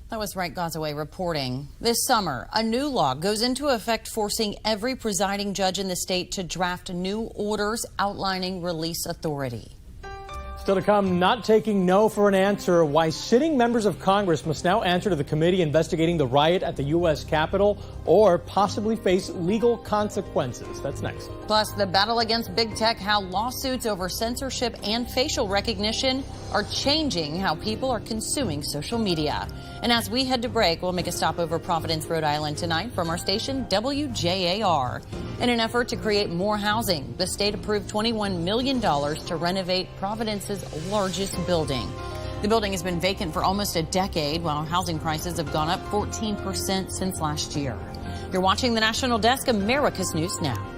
That was Wright Gazaway reporting. This summer, a new law goes into effect forcing every presiding judge in the state to draft new orders outlining release authority. Still to come, not taking no for an answer, why sitting members of Congress must now answer to the committee investigating the riot at the U.S. Capitol or possibly face legal consequences. That's next. Plus, the battle against big tech, how lawsuits over censorship and facial recognition are changing how people are consuming social media. And as we head to break, we'll make a stop over Providence, Rhode Island tonight from our station WJAR. In an effort to create more housing, the state approved $21 million to renovate Providence's largest building. The building has been vacant for almost a decade, while housing prices have gone up 14% since last year. You're watching the National Desk, America's News Now.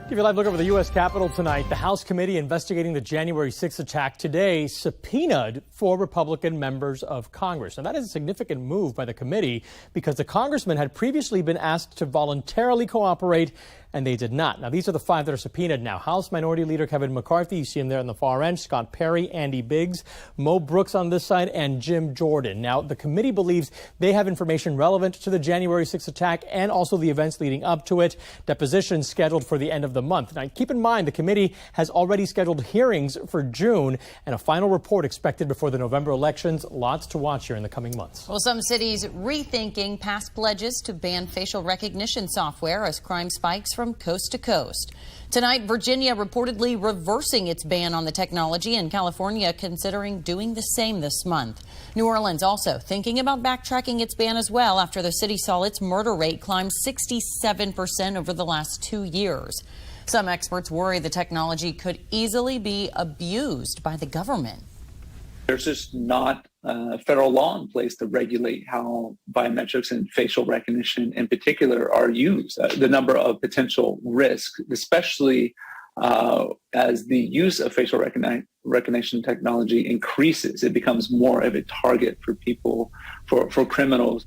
Give you a live look over the U.S. Capitol tonight. The House committee investigating the January 6th attack today subpoenaed 4 Republican members of Congress. Now, that is a significant move by the committee because the congressmen had previously been asked to voluntarily cooperate, and they did not. Now, these are the 5 that are subpoenaed now. House Minority Leader Kevin McCarthy, you see him there on the far end, Scott Perry, Andy Biggs, Mo Brooks on this side, and Jim Jordan. Now, the committee believes they have information relevant to the January 6th attack and also the events leading up to it. Depositions scheduled for the end of the month. Now, keep in mind, the committee has already scheduled hearings for June and a final report expected before the November elections. Lots to watch here in the coming months. Well, some cities rethinking past pledges to ban facial recognition software as crime spikes from coast to coast. Tonight, Virginia reportedly reversing its ban on the technology, and California considering doing the same this month. New Orleans also thinking about backtracking its ban as well after the city saw its murder rate climb 67% over the last 2 years. Some experts worry the technology could easily be abused by the government. There's just not federal law in place to regulate how biometrics and facial recognition in particular are used. The number of potential risks, especially as the use of facial recognition technology increases, it becomes more of a target for people, for criminals.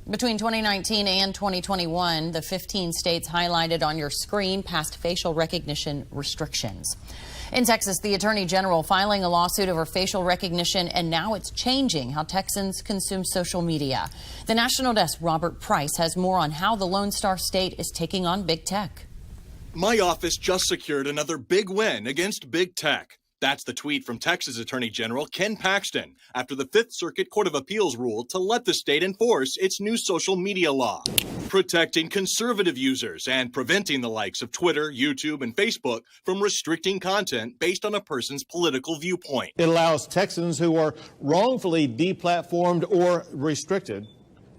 Between 2019 and 2021, the 15 states highlighted on your screen passed facial recognition restrictions. In Texas, the Attorney General filing a lawsuit over facial recognition, and now it's changing how Texans consume social media. The National Desk, Robert Price, has more on how the Lone Star State is taking on big tech. My office just secured another big win against big tech. That's the tweet from Texas Attorney General Ken Paxton after the Fifth Circuit Court of Appeals ruled to let the state enforce its new social media law, protecting conservative users and preventing the likes of Twitter, YouTube, and Facebook from restricting content based on a person's political viewpoint. It allows Texans who are wrongfully deplatformed or restricted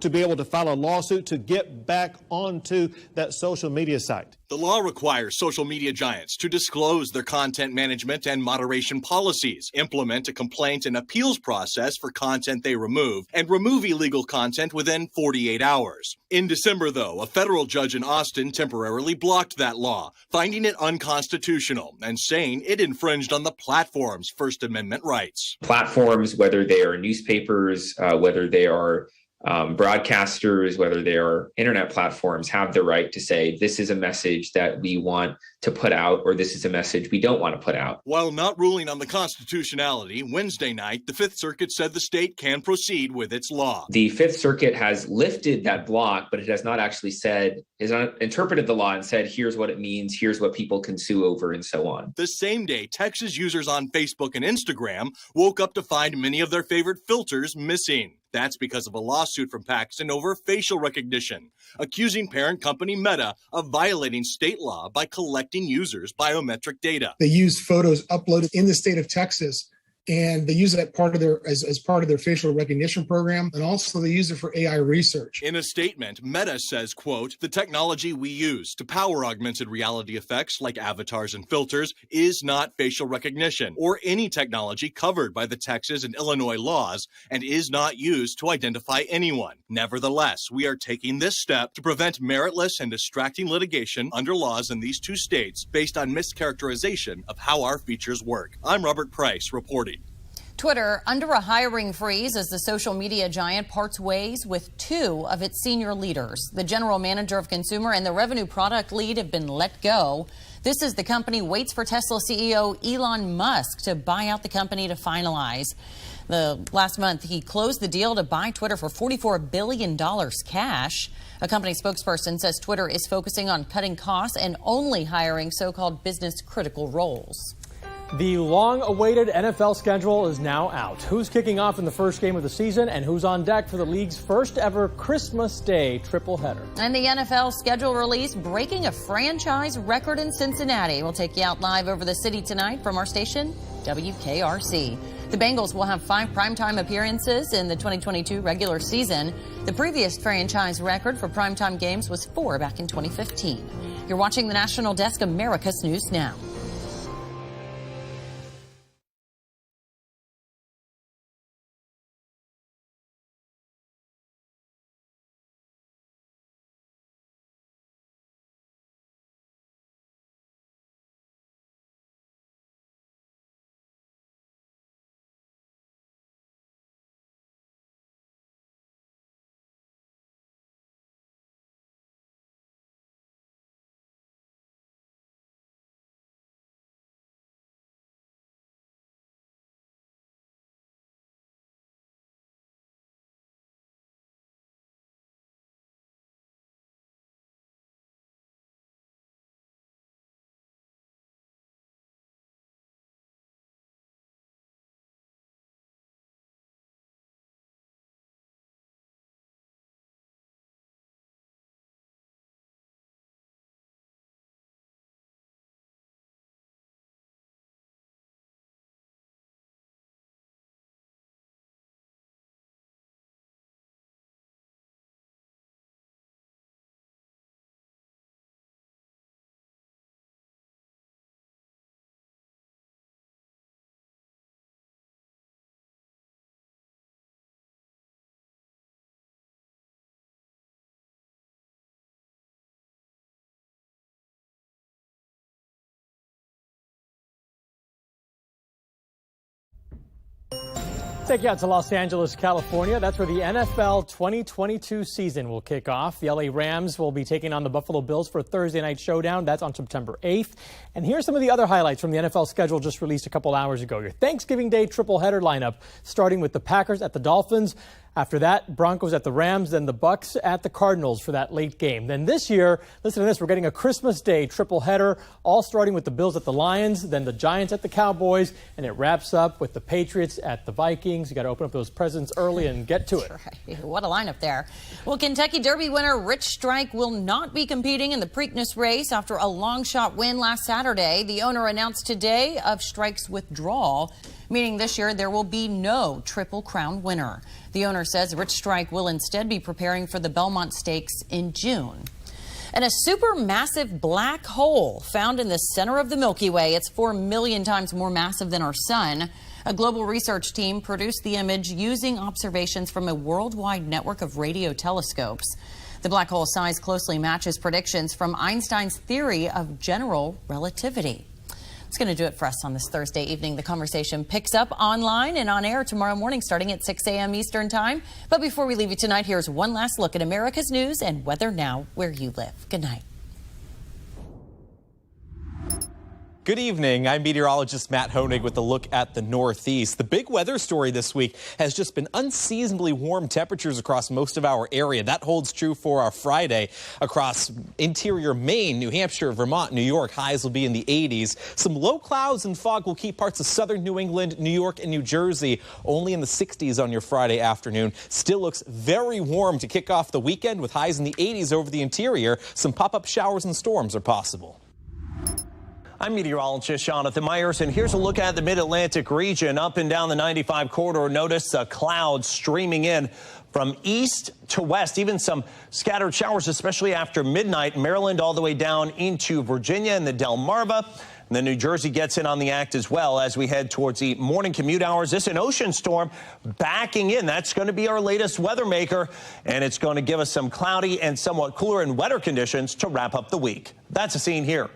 to be able to file a lawsuit to get back onto that social media site. The law requires social media giants to disclose their content management and moderation policies, implement a complaint and appeals process for content they remove, and remove illegal content within 48 hours. In December, though, a federal judge in Austin temporarily blocked that law, finding it unconstitutional and saying it infringed on the platform's First Amendment rights. Platforms, whether they are newspapers, whether they are broadcasters, whether they are internet platforms, have the right to say this is a message that we want to put out or this is a message we don't want to put out. While not ruling on the constitutionality, Wednesday night, the Fifth Circuit said the state can proceed with its law. The Fifth Circuit has lifted that block, but it has not actually interpreted the law and said, here's what it means, here's what people can sue over, and so on. The same day, Texas users on Facebook and Instagram woke up to find many of their favorite filters missing. That's because of a lawsuit from Paxton over facial recognition, accusing parent company Meta of violating state law by collecting users' biometric data. They use photos uploaded in the state of Texas, and they use that part of their as part of their facial recognition program, and also they use it for AI research. In a statement, Meta says, quote, "The technology we use to power augmented reality effects like avatars and filters is not facial recognition or any technology covered by the Texas and Illinois laws and is not used to identify anyone. Nevertheless, we are taking this step to prevent meritless and distracting litigation under laws in these two states based on mischaracterization of how our features work." I'm Robert Price reporting. Twitter under a hiring freeze as the social media giant parts ways with two of its senior leaders. The general manager of consumer and the revenue product lead have been let go. This as the company waits for Tesla CEO Elon Musk to buy out the company to finalize. Last month, he closed the deal to buy Twitter for $44 billion cash. A company spokesperson says Twitter is focusing on cutting costs and only hiring so-called business-critical roles. The long-awaited NFL schedule is now out. Who's kicking off in the first game of the season and who's on deck for the league's first ever Christmas Day triple header. And the NFL schedule release breaking a franchise record in Cincinnati. We'll take you out live over the city tonight from our station, WKRC. The Bengals will have 5 primetime appearances in the 2022 regular season. The previous franchise record for primetime games was 4 back in 2015. You're watching the National Desk, America's News Now. Take you out to Los Angeles, California. That's where the NFL 2022 season will kick off. The LA Rams will be taking on the Buffalo Bills for a Thursday night showdown. That's on September 8th. And here's some of the other highlights from the NFL schedule just released a couple hours ago. Your Thanksgiving Day triple-header lineup, starting with the Packers at the Dolphins. After that, Broncos at the Rams, then the Bucks at the Cardinals for that late game. Then this year, listen to this, we're getting a Christmas Day triple-header, all starting with the Bills at the Lions, then the Giants at the Cowboys, and it wraps up with the Patriots at the Vikings. You got to open up those presents early and get to it. Right. What a lineup there. Well, Kentucky Derby winner Rich Strike will not be competing in the Preakness race after a long shot win last Saturday. The owner announced today of Strike's withdrawal, meaning this year there will be no Triple Crown winner. The owner says Rich Strike will instead be preparing for the Belmont Stakes in June. And a supermassive black hole found in the center of the Milky Way. It's 4 million times more massive than our sun. A global research team produced the image using observations from a worldwide network of radio telescopes. The black hole size closely matches predictions from Einstein's theory of general relativity. It's going to do it for us on this Thursday evening. The conversation picks up online and on air tomorrow morning starting at 6 a.m. Eastern Time. But before we leave you tonight, here's one last look at America's news and weather now where you live. Good night. Good evening. I'm meteorologist Matt Honig with a look at the Northeast. The big weather story this week has just been unseasonably warm temperatures across most of our area. That holds true for our Friday across interior Maine, New Hampshire, Vermont, New York. Highs will be in the 80s. Some low clouds and fog will keep parts of southern New England, New York, and New Jersey only in the 60s on your Friday afternoon. Still looks very warm to kick off the weekend with highs in the 80s over the interior. Some pop-up showers and storms are possible. I'm meteorologist Jonathan Myers, and here's a look at the mid-Atlantic region. Up and down the 95 corridor, notice clouds streaming in from east to west, even some scattered showers, especially after midnight. Maryland all the way down into Virginia and the Delmarva. And then New Jersey gets in on the act as well as we head towards the morning commute hours. This an ocean storm backing in. That's going to be our latest weather maker, and it's going to give us some cloudy and somewhat cooler and wetter conditions to wrap up the week. That's a scene here.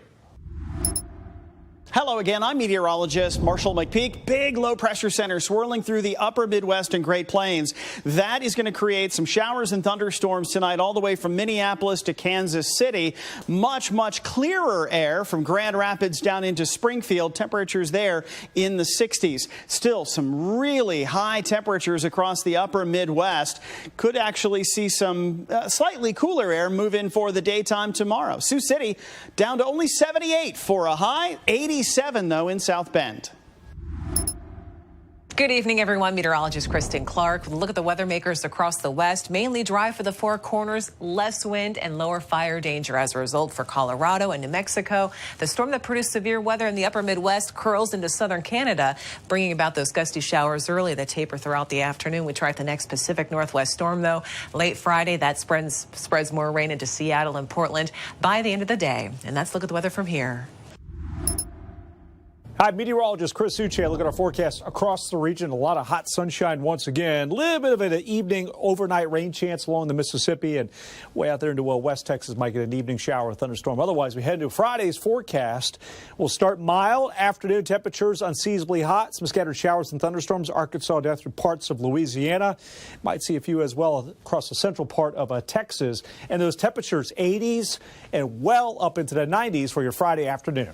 Hello again, I'm meteorologist Marshall McPeak. Big low pressure center swirling through the upper Midwest and Great Plains. That is going to create some showers and thunderstorms tonight all the way from Minneapolis to Kansas City. Much, much clearer air from Grand Rapids down into Springfield. Temperatures there in the 60s. Still some really high temperatures across the upper Midwest. Could actually see some slightly cooler air move in for the daytime tomorrow. Sioux City down to only 78 for a high, 87 though in South Bend. Good evening, everyone. Meteorologist Kristen Clark with a look at the weather makers across the West. Mainly dry for the Four Corners, less wind and lower fire danger as a result for Colorado and New Mexico. The storm that produced severe weather in the upper Midwest curls into southern Canada, bringing about those gusty showers early that taper throughout the afternoon. We track the next Pacific Northwest storm, though, late Friday. That spreads more rain into Seattle and Portland by the end of the day. And that's a look at the weather from here. Hi, meteorologist Chris Uche. Look at our forecast across the region. A lot of hot sunshine once again. A little bit of an evening overnight rain chance along the Mississippi, and way out there into West Texas might get an evening shower or thunderstorm. Otherwise, we head into Friday's forecast. We'll start mild. Afternoon temperatures unseasonably hot. Some scattered showers and thunderstorms. Arkansas down through parts of Louisiana. Might see a few as well across the central part of Texas. And those temperatures 80s and well up into the 90s for your Friday afternoon.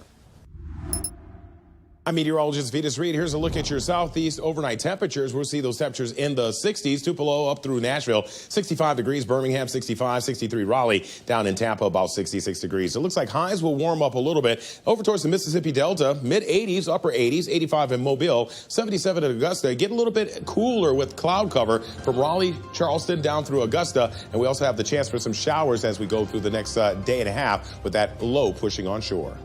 I'm meteorologist Vitas Reed. Here's a look at your southeast overnight temperatures. We'll see those temperatures in the 60s. Tupelo up through Nashville, 65 degrees. Birmingham, 65, 63 Raleigh. Down in Tampa, about 66 degrees. It looks like highs will warm up a little bit. Over towards the Mississippi Delta, mid-80s, upper 80s, 85 in Mobile, 77 at Augusta. Get a little bit cooler with cloud cover from Raleigh, Charleston, down through Augusta. And we also have the chance for some showers as we go through the next day and a half with that low pushing on shore.